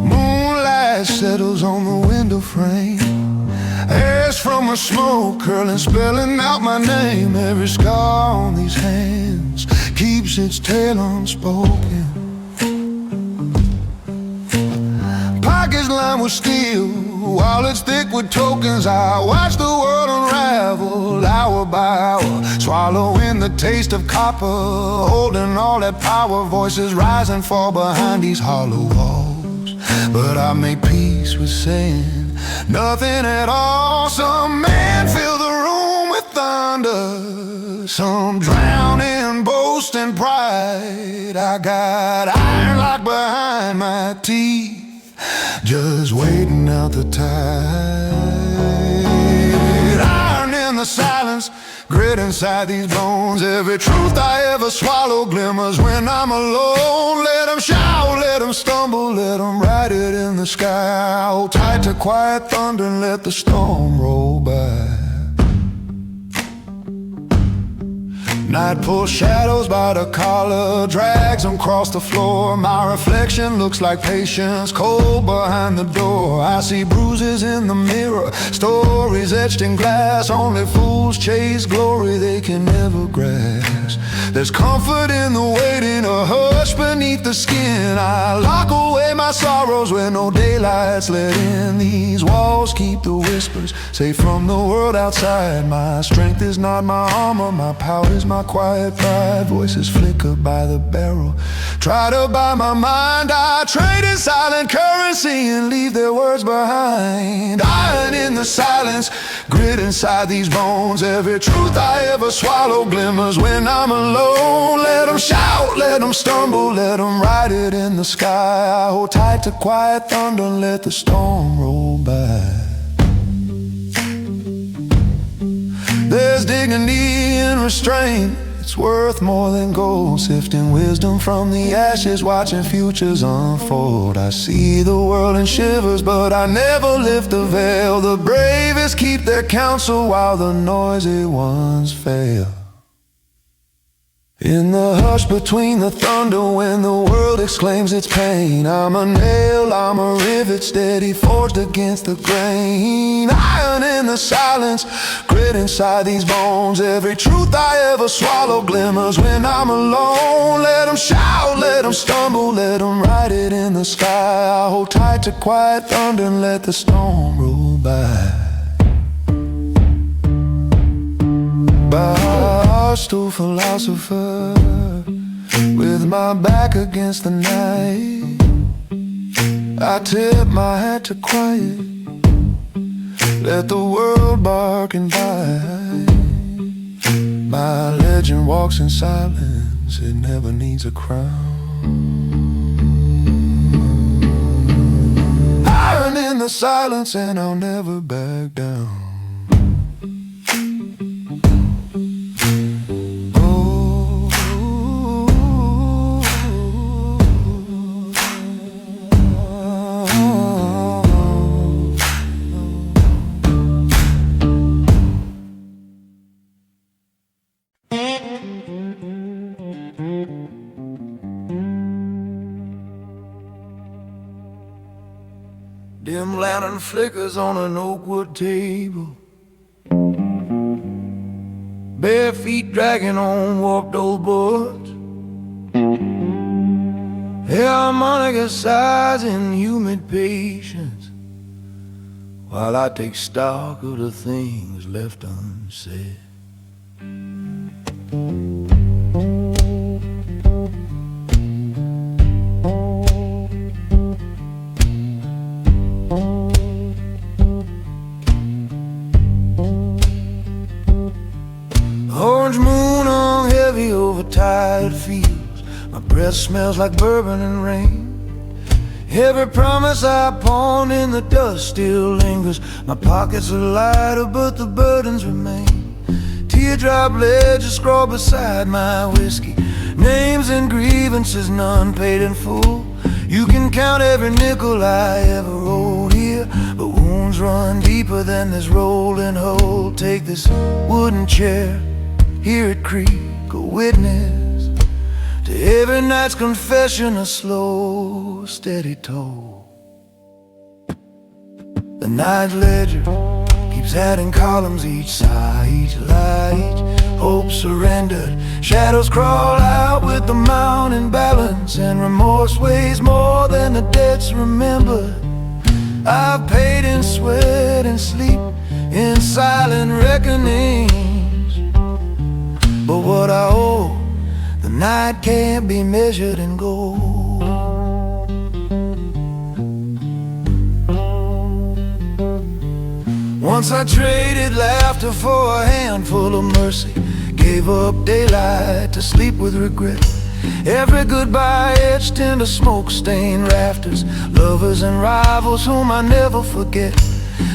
Moonlight settles on the window frame. Ash from a smoke curling, spelling out my name. Every scar on these hands keeps its tale unspoken. Pockets lined with steel, wallets thick with tokens. I watch the world unravel hour by hour, swallowing the taste of copper, holding all that power. Voices rise and fall behind these hollow walls, but I make peace with saying nothing at all. Some men fill the room with thunder, some drown in boast and pride. I got iron locked behind my teeth, just waiting out the tide. Iron in the silence, grit inside these bones. Every truth I ever swallow glimmers when I'm alone. Let them shout, let them stumble, let them write it in the sky. Hold tight to quiet thunder and let the storm roll by. Night pulls shadows by the collar, drags them across the floor. My reflection looks like patience, cold behind the door. I see bruises in the mirror, stories etched in glass. Only fools chase glory they can never grasp. There's comfort in the waiting, a hush beneath the skin. I lock away my sorrows where no daylight's let in. These walls keep the whispers safe from the world outside. My strength is not my armor, my power is my quiet pride. Voices flicker by the barrel, try to buy my mind. I trade in silent currency and leave their words behind. Iron in the silence, grit inside these bones. Every truth I ever swallow glimmers when I'm alone. Let them shout, let them stumble, let them write it in the sky. I hold tight to quiet thunder and let the storm roll by. There's dignity in restraint, it's worth more than gold. Sifting wisdom from the ashes, watching futures unfold. I see the world in shivers, but I never lift the veil. The bravest keep their counsel while the noisy ones fail. In the hush between the thunder, when the world exclaims its pain, I'm a nail, I'm a rivet, steady forged against the grain. Iron in the silence, grit inside these bones. Every truth I ever swallow glimmers when I'm alone. Let them shout, let them stumble, let them write it in the sky. I hold tight to quiet thunder and let the storm roll by. Barstool philosopher, with my back against the night, I tip my hat to quiet. Let the world barking by. My legend walks in silence, it never needs a crown. Iron in the silence and I'll never back down. Dim lantern flickers on an oakwood table. Bare feet dragging on warped old boards. Harmonica sighs in humid patience, while I take stock of the things left unsaid. Orange moon hung heavy over tired fields. My breath smells like bourbon and rain. Every promise I pawned in the dust still lingers. My pockets are lighter but the burdens remain. Teardrop ledges scrawled beside my whiskey. Names and grievances, none paid in full. You can count every nickel I ever owed here, but wounds run deeper than this rolling hole. Take this wooden chair, hear it creak, a witness to every night's confession, a slow, steady toll. The night ledger keeps adding columns, each sigh, each lie, each hope surrendered. Shadows crawl out with the mountain balance, and remorse weighs more than the debts remembered. I've paid in sweat and sleep, in silent reckonings, but what I owe, the night can't be measured in gold. Once I traded laughter for a handful of mercy, gave up daylight to sleep with regret. Every goodbye etched into smoke-stained rafters. Lovers and rivals whom I never forget.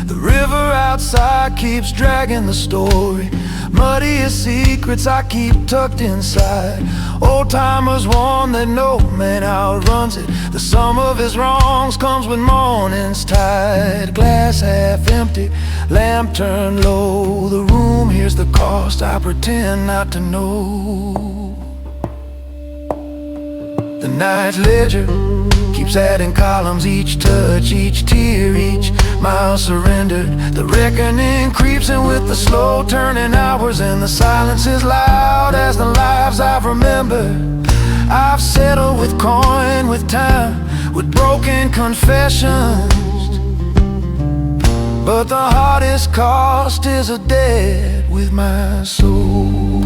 The river outside keeps dragging the story. Muddy as secrets I keep tucked inside. Old-timers warn that no man outruns it. The sum of his wrongs comes when morning's tide. Glass half empty, lamp turned low. The room hears the cost, I pretend not to know. The night's ledger keeps adding columns, each touch, each tear, each mile surrendered. The reckoning creeps in with the slow turning hours, and the silence is loud as the lives I've remembered. I've settled with coin, with time, with broken confessions, but the hardest cost is a debt with my soul.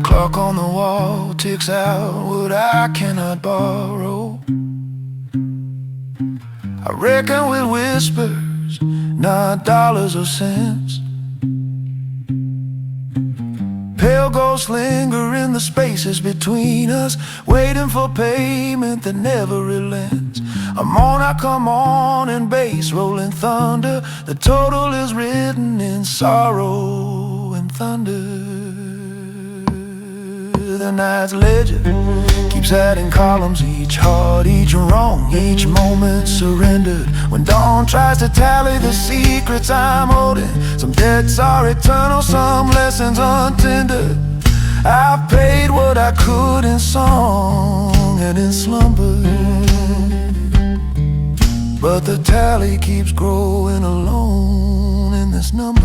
Clock on the wall ticks out what I cannot borrow. I reckon with whispers, not dollars or cents. Pale ghosts linger in the spaces between us, waiting for payment that never relents. I'm on, I come on in bass, rolling thunder. The total is written in sorrow and thunder. The night's ledger keeps adding columns, each heart, each wrong, each moment surrendered. When dawn tries to tally the secrets I'm holding, some debts are eternal, some lessons untended. I've paid what I could in song and in slumber, but the tally keeps growing alone in this number.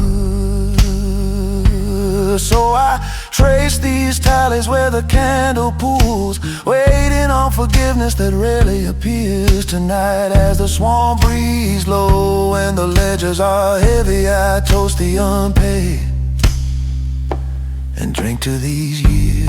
tears. So I trace these tallies where the candle pools, waiting on forgiveness that rarely appears. Tonight as the swamp breeze low and the ledgers are heavy, I toast the unpaid and drink to these years.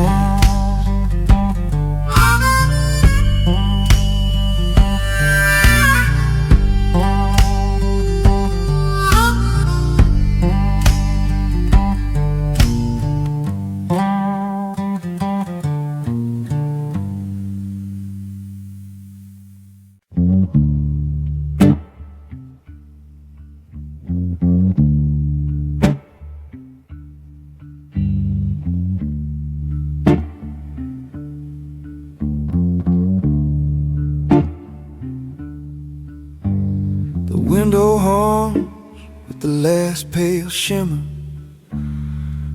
The window hums with the last pale shimmer.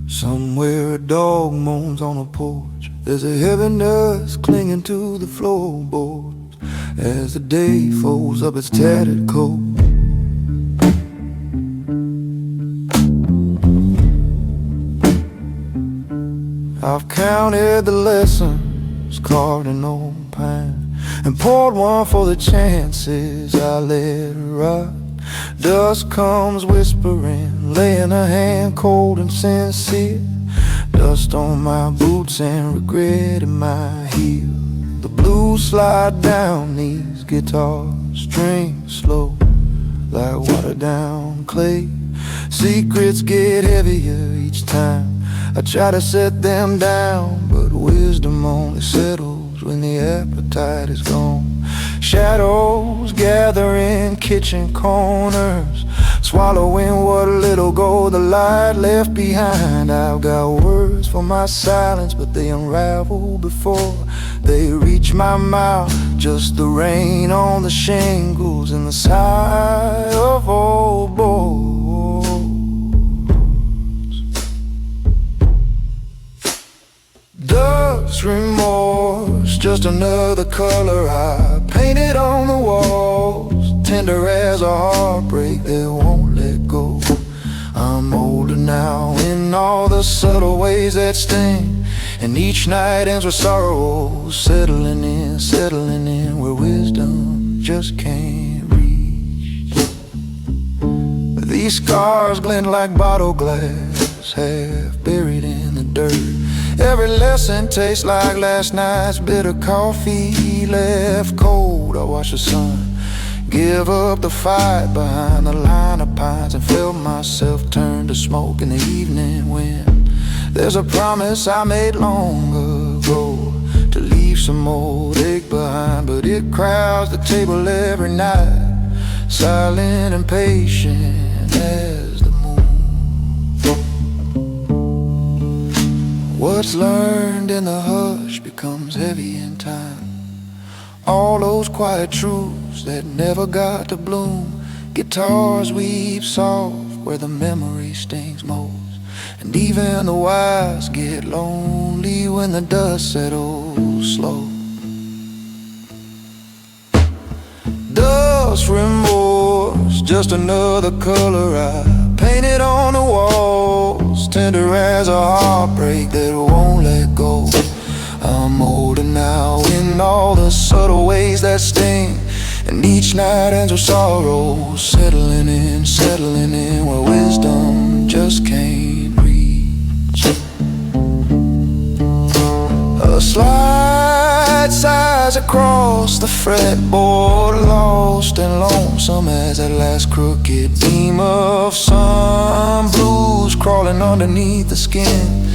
Somewhere a dog moans on a porch. There's a heaviness clinging to the floorboards as the day folds up its tattered coat. I've counted the lessons carved in old pine and poured one for the chances I let rot. Dust comes whispering, laying a hand cold and sincere. Dust on my boots and regret in my heel. The blues slide down these guitar strings slow, like watered down clay. Secrets get heavier each time I try to set them down, but wisdom only settles when the appetite is gone. Shadows gather in kitchen corners, swallowing what little gold the light left behind. I've got words for my silence, but they unravel before they reach my mouth. Just the rain on the shingles and the sigh of old boards. Dust, remorse, just another color I painted on the walls, tender as a heartbreak that won't let go. I'm older now in all the subtle ways that sting, and each night ends with sorrow, settling in where wisdom just can't reach. But these scars glint like bottle glass, half buried in the dirt. Every lesson tastes like last night's bitter coffee left cold. I watch the sun give up the fight behind the line of pines and felt myself turn to smoke in the evening wind. There's a promise I made long ago to leave some old ache behind, but it crowds the table every night, silent and patient as the moon. What's learned in the hush becomes heavy in time. All those quiet truths that never got to bloom. Guitars weep soft where the memory stings most, and even the wise get lonely when the dust settles slow. Dust, remorse, just another color I painted on the walls, tender as a heartbreak that won't let go. I'm older now in all the subtle ways that sting, and each night ends with sorrow, settling in where wisdom just can't reach. A slide sighs across the fretboard, lost and lonesome as that last crooked beam of sun. Blues crawling underneath the skin,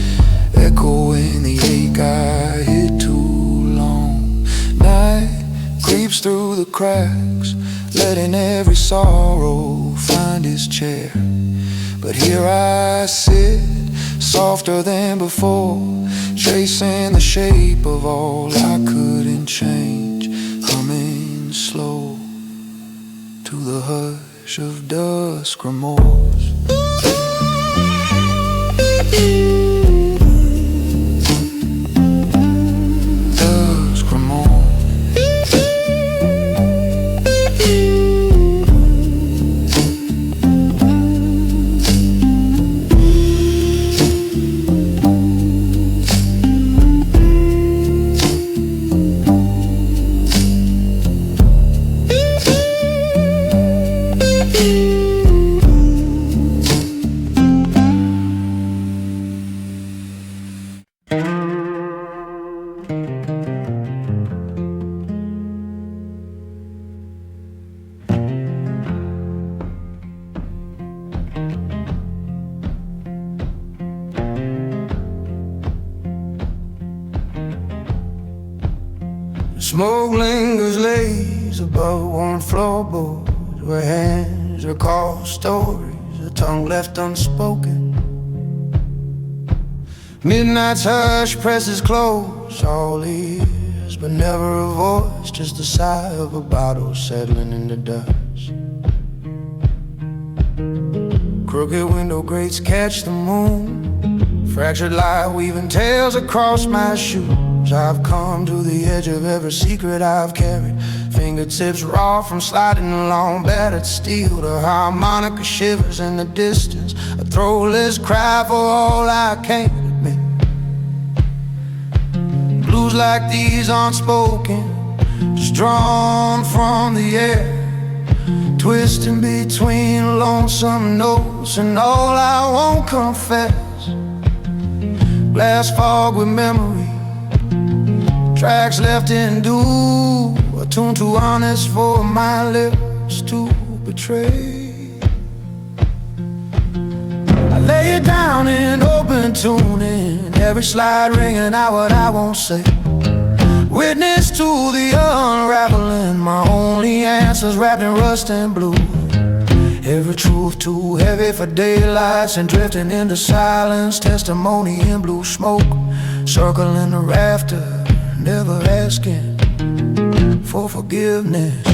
echoing the ache I hid too long. Night creeps through the cracks, letting every sorrow find its chair. But here I sit, softer than before, tracing the shape of all I couldn't change, humming slow to the hush of dusk remorse. Smoke lingers, lays above warm floorboards, where hands recall stories, a tongue left unspoken. Midnight's hush presses close, all ears, but never a voice, just the sigh of a bottle settling into dust. Crooked window grates catch the moon, fractured light weaving tales across my shoes. I've come to the edge of every secret I've carried, fingertips raw from sliding along battered steel. The harmonica shivers in the distance, a throatless cry for all I can't admit. Blues like these aren't spoken, just drawn from the air, twisting between lonesome notes and all I won't confess. Glass fog with memory, tracks left in dew, a tune too honest for my lips to betray. I lay it down in open tuning, every slide ringing out what I won't say. Witness to the unraveling, my only answers wrapped in rust and blue. Every truth too heavy for daylights and drifting into silence. Testimony in blue smoke, circling the rafter, never asking for forgiveness.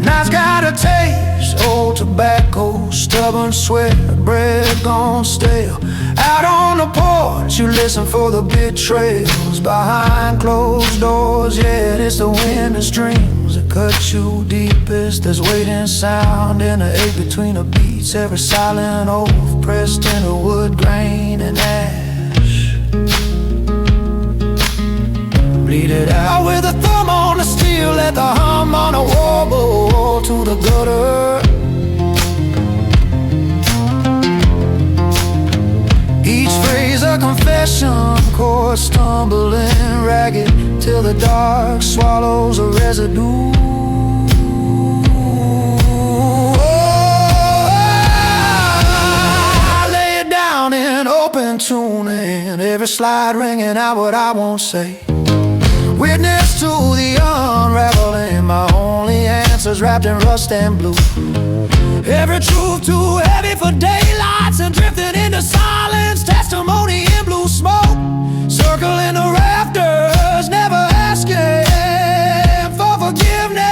Night's got a taste, old tobacco, stubborn sweat, bread gone stale. Out on the porch, you listen for the betrayals behind closed doors. Yeah, it's the wind and streams that cut you deepest. There's waiting sound in the ache between the beats. Every silent oath pressed into wood grain and ash. Bleed it out with a thumb on the steel. Let the hum on a warble to the gutter. Each phrase a confession, chords stumbling ragged till the dark swallows a residue. I lay it down in open tuning, every slide ringing out what I won't say. Witness to the unraveling, my only answers wrapped in rust and blue. Every truth too heavy for daylights and drifting into silence. Testimony in blue smoke, circling the rafters, never asking for forgiveness.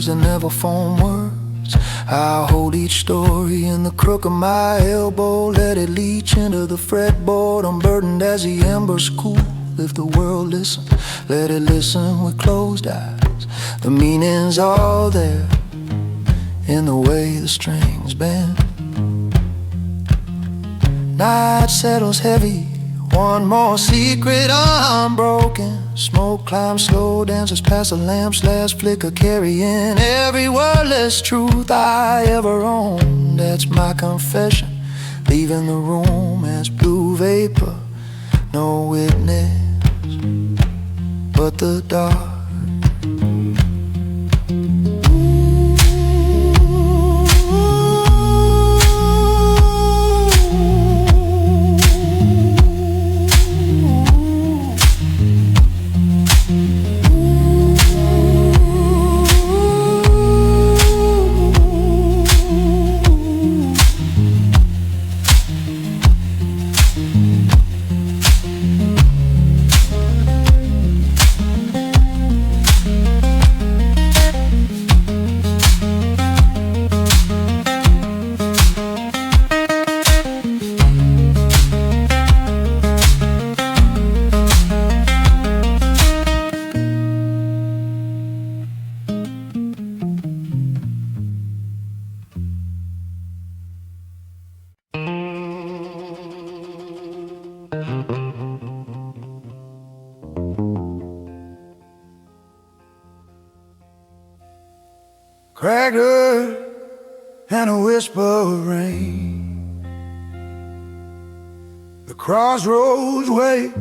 And never form words. I'll hold each story in the crook of my elbow, let it leach into the fretboard, unburdened as the embers cool. If the world listens, let it listen with closed eyes. The meaning's all there in the way the strings bend. Night settles heavy, one more secret unbroken. Smoke climbs slow, dances past the lamp's last flicker, carrying every wordless truth I ever owned. That's my confession, leaving the room as blue vapor. No witness but the dark. cracked earth and a whisper of rain. The crossroads wait,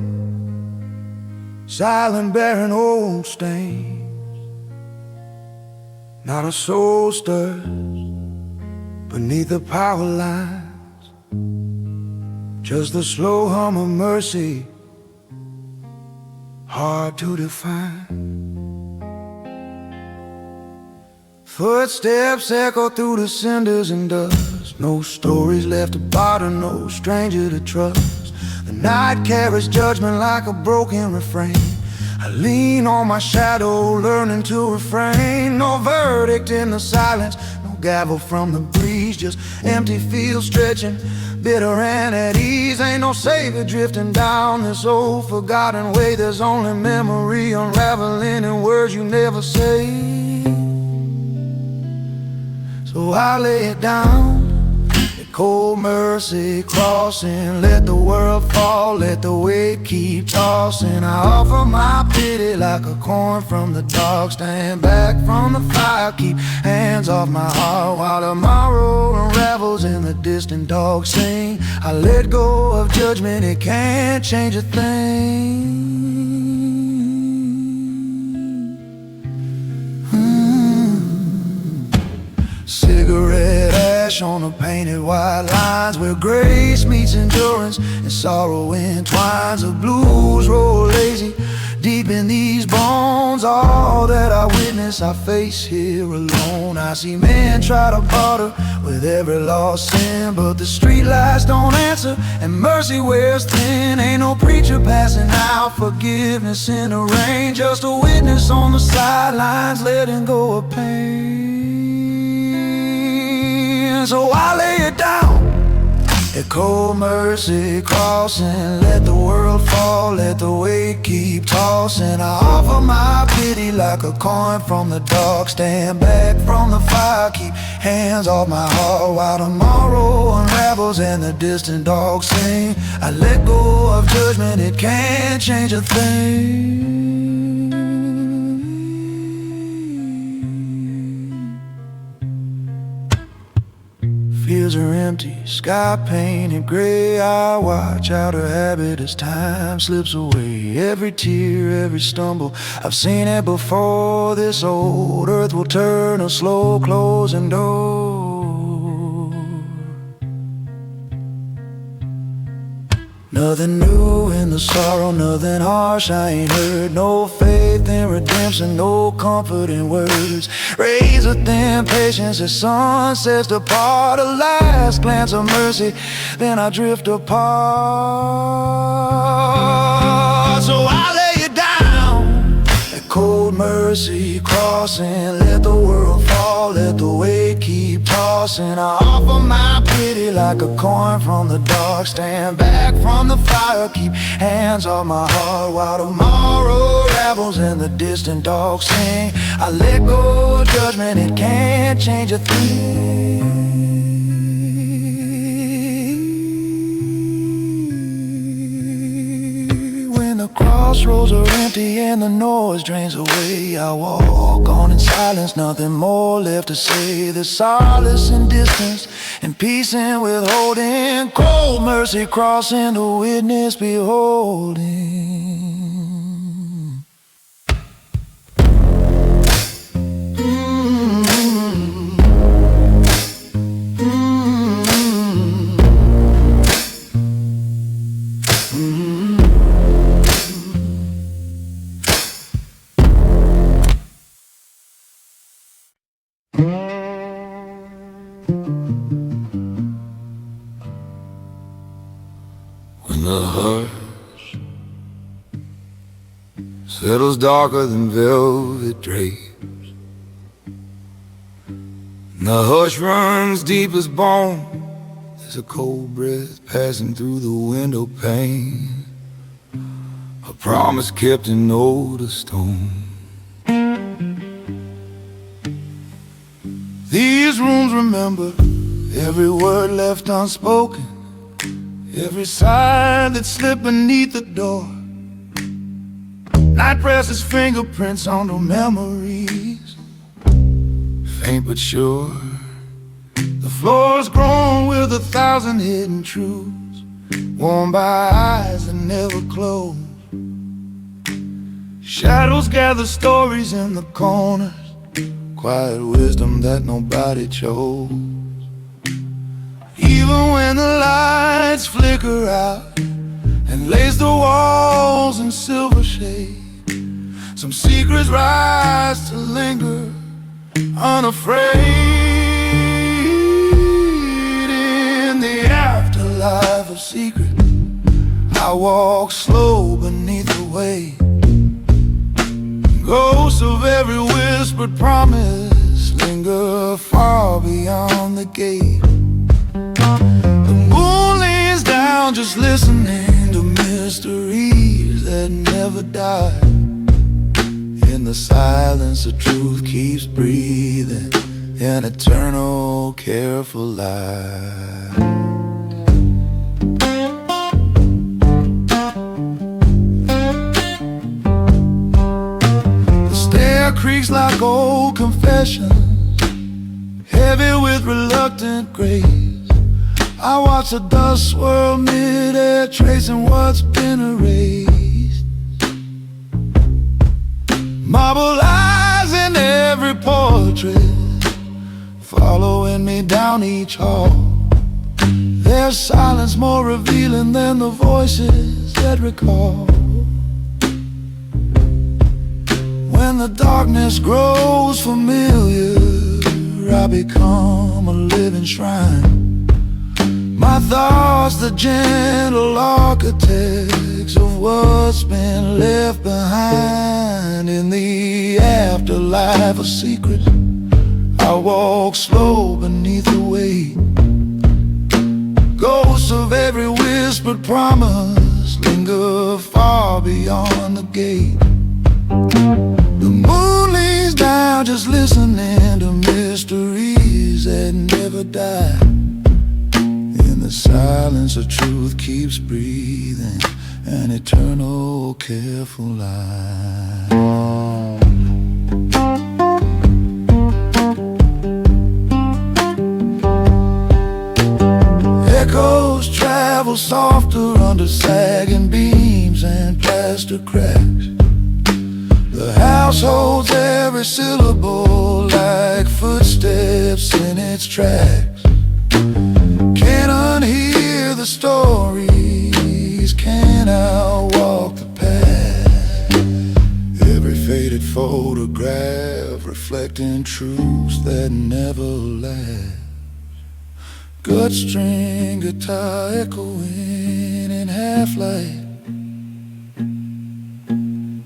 silent, barren, old stains. Not a soul stirs beneath the power lines, just the slow hum of mercy, hard to define. Footsteps echo through the cinders and dust. No stories left about her, no stranger to trust. The night carries judgment like a broken refrain. I lean on my shadow, learning to refrain. No verdict in the silence, no gavel from the breeze, just empty fields stretching, bitter and at ease. Ain't no savior drifting down this old forgotten way. There's only memory unraveling in words you never say. So I lay it down, cold mercy crossing. Let the world fall, let the weight keep tossing. I offer my pity like a coin from the dark. Stand back from the fire, keep hands off my heart, while tomorrow unravels in the distant dogs sing. I let go of judgment, it can't change a thing. Cigarette ash on the painted white lines, where grace meets endurance and sorrow entwines. The blues roll lazy deep in these bones. All that I witness I face here alone. I see men try to barter with every lost sin, but the street lights don't answer and mercy wears thin. Ain't no preacher passing out forgiveness in the rain, just a witness on the sidelines letting go of pain. So I lay it down, a cold mercy crossing. Let the world fall, let the weight keep tossing. I offer my pity like a coin from the dark. Stand back from the fire, keep hands off my heart, while tomorrow unravels and the distant dogs sing. I let go of judgment, it can't change a thing. Fields are empty, sky painted gray. I watch out her habit as time slips away. Every tear, every stumble, I've seen it before. This old earth will turn a slow closing door. Nothing new in the sorrow, nothing harsh I ain't heard. No faith in redemption, no comfort in words. Raise a thin patience as sunsets depart. A last glance of mercy, then I drift apart. So I lay it down, a cold mercy crossing. Let the world fall, let the weight keep tossing. I offer my pity like a coin from the dark. Stand back from the fire, keep hands on my heart, while tomorrow ravels and the distant dogs sing. I let go of judgment, it can't change a thing. When the crossroads are empty and the noise drains away, I walk on in silence, nothing more left to say. There's solace in distance and peace in withholding. Cold mercy crossing, the witness beholding. When the hush settles darker than velvet drapes, and the hush runs deep as bone, there's a cold breath passing through the window pane, a promise kept in older stone. These rooms remember every word left unspoken, every sign that slipped beneath the door. Night presses fingerprints onto memories, faint but sure. The floor's grown with 1,000 hidden truths, worn by eyes that never close. Shadows gather stories in the corners, quiet wisdom that nobody chose. Even when the lights flicker out and lace the walls in silver shade, some secrets rise to linger unafraid. In the afterlife of secret, I walk slow beneath the weight. Ghosts of every whispered promise linger far beyond the gate. The moon leans down just listening to mysteries that never die. In the silence, the truth keeps breathing, an eternal, careful life. The stair creaks like old confessions, heavy with reluctant grace. I watch the dust swirl mid-air, tracing what's been erased. Marble eyes in every portrait, following me down each hall. There's silence more revealing than the voices that recall. When the darkness grows familiar, I become a living shrine. My thoughts, the gentle architects of what's been left behind. In the afterlife of secrets, I walk slow beneath the weight. Ghosts of every whispered promise linger far beyond the gate. The moon leans down just listening to mysteries that never die. In the silence, the truth keeps breathing, an eternal, careful life. Echoes travel softer under sagging beams and plaster cracks. The house holds every syllable like footsteps in its tracks. Can't unhear the stories, can't outwalk the past. Every faded photograph reflecting truths that never last. Gut string guitar echoing in half-light,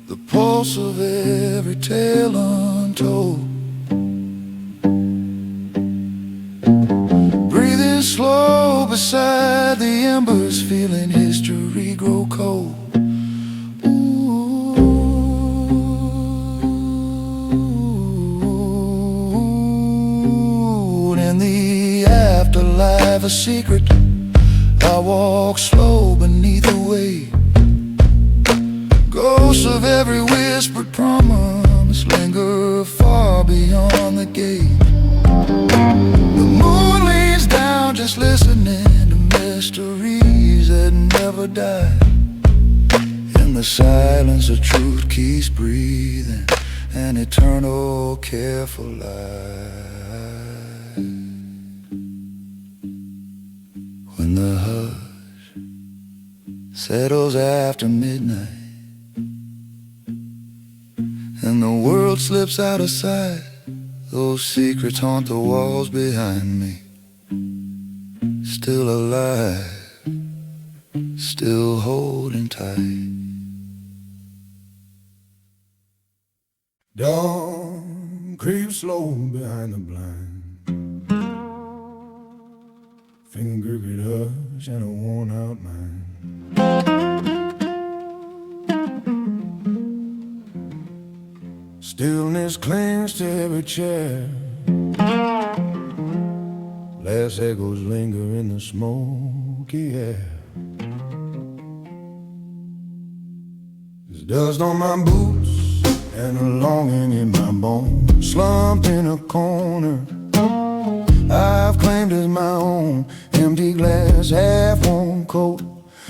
the pulse of every tale untold. Breathing slow beside the embers, feeling history grow cold. Ooh, in the afterlife, a secret, I walk slow beneath the weight. Ghosts of every whispered promise linger far beyond the gate. The moon leans down just listening to mysteries that never die. In the silence, the truth keeps breathing, an eternal, careful life. When the hush settles after midnight and the world slips out of sight, those secrets haunt the walls behind me. Still alive, still holding tight. Dawn creeps slow behind the blind. Finger could hush and a worn out mind. Stillness clings to every chair. Last echoes linger in the smoky air. There's dust on my boots and a longing in my bones, slumped in a corner I've claimed as my own. Empty glass, half-worn coat,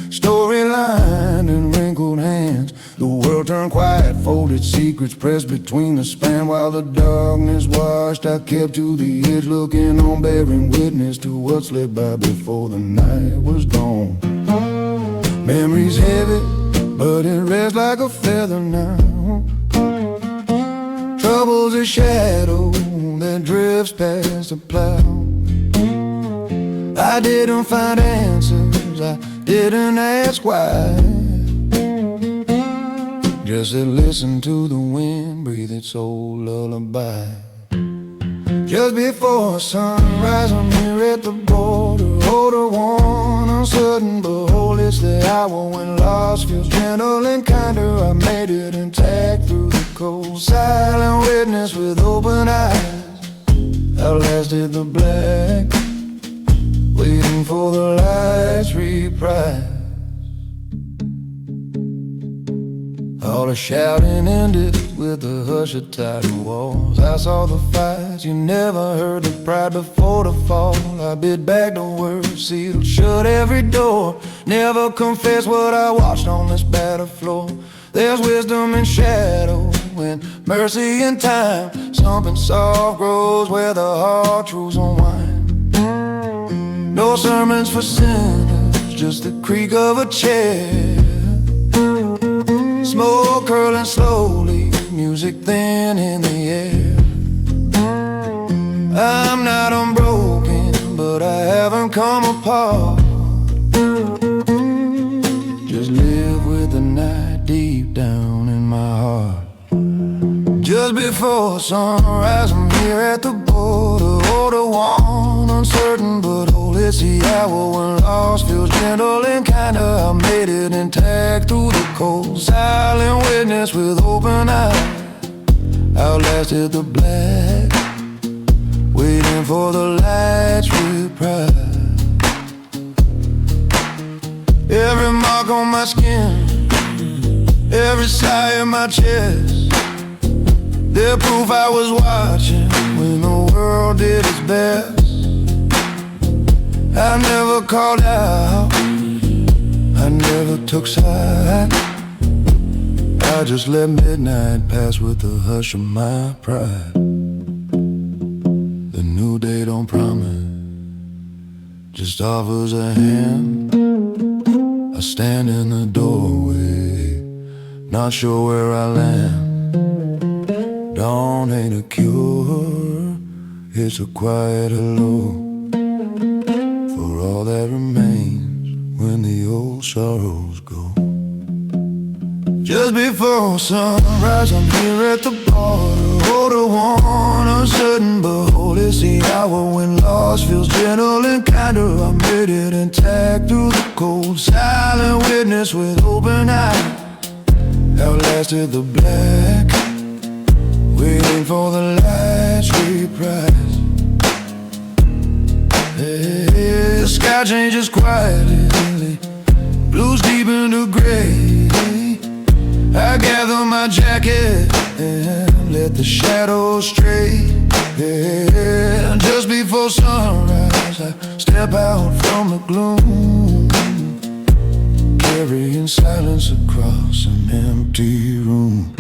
storyline and wrinkled hands. The world turned quiet, folded secrets pressed between the span. While the darkness washed, I kept to the edge, looking on, bearing witness to what slipped by before the night was gone. Memories heavy, but it rests like a feather now. Trouble's a shadow that drifts past the plow. I didn't find answers, I didn't ask why. Just to listen to the wind breathe its old lullaby. Just before sunrise, I'm here at the border, older one, uncertain, behold, it's the hour when loss feels gentle and kinder. I made it intact through the cold, silent witness with open eyes. Outlasted the black, waiting for the light's reprise. All the shouting ended with the hush of tidal walls. I saw the fights, you never heard the pride before the fall. I bid back the words, sealed shut every door. Never confess what I watched on this battered floor. There's wisdom in shadow and mercy in time. Something soft grows where the hard truths unwind. No sermons for sinners, just the creak of a chair. Smoke curling slowly, music thin in the air. I'm not unbroken, but I haven't come apart. Just live with the night deep down in my heart. Just before sunrise, I'm here at the border, older one, uncertain but whole. It's the hour when loss feels gentle and kinder. I made it intact through the cold, silent witness with open eyes. Outlasted the black, waiting for the light's reprise. Every mark on my skin, every sigh in my chest, they're proof I was watching when the world did its best. I never called out, I never took sides. I just let midnight pass with the hush of my pride. The new day don't promise, just offers a hand. I stand in the doorway, not sure where I land. Dawn ain't a cure, it's a quiet hello for all that remains when the old sorrows go. Just before sunrise, I'm here at the border, older one, uncertain, behold, it's the hour when loss feels gentle and kinder. I made it intact through the cold, silent witness with open eyes. Outlasted the black, waiting for the light's reprise. Hey, the sky changes quietly, blues deep into gray. I gather my jacket and let the shadows stray. Yeah, just before sunrise, I step out from the gloom, carrying silence across an empty room.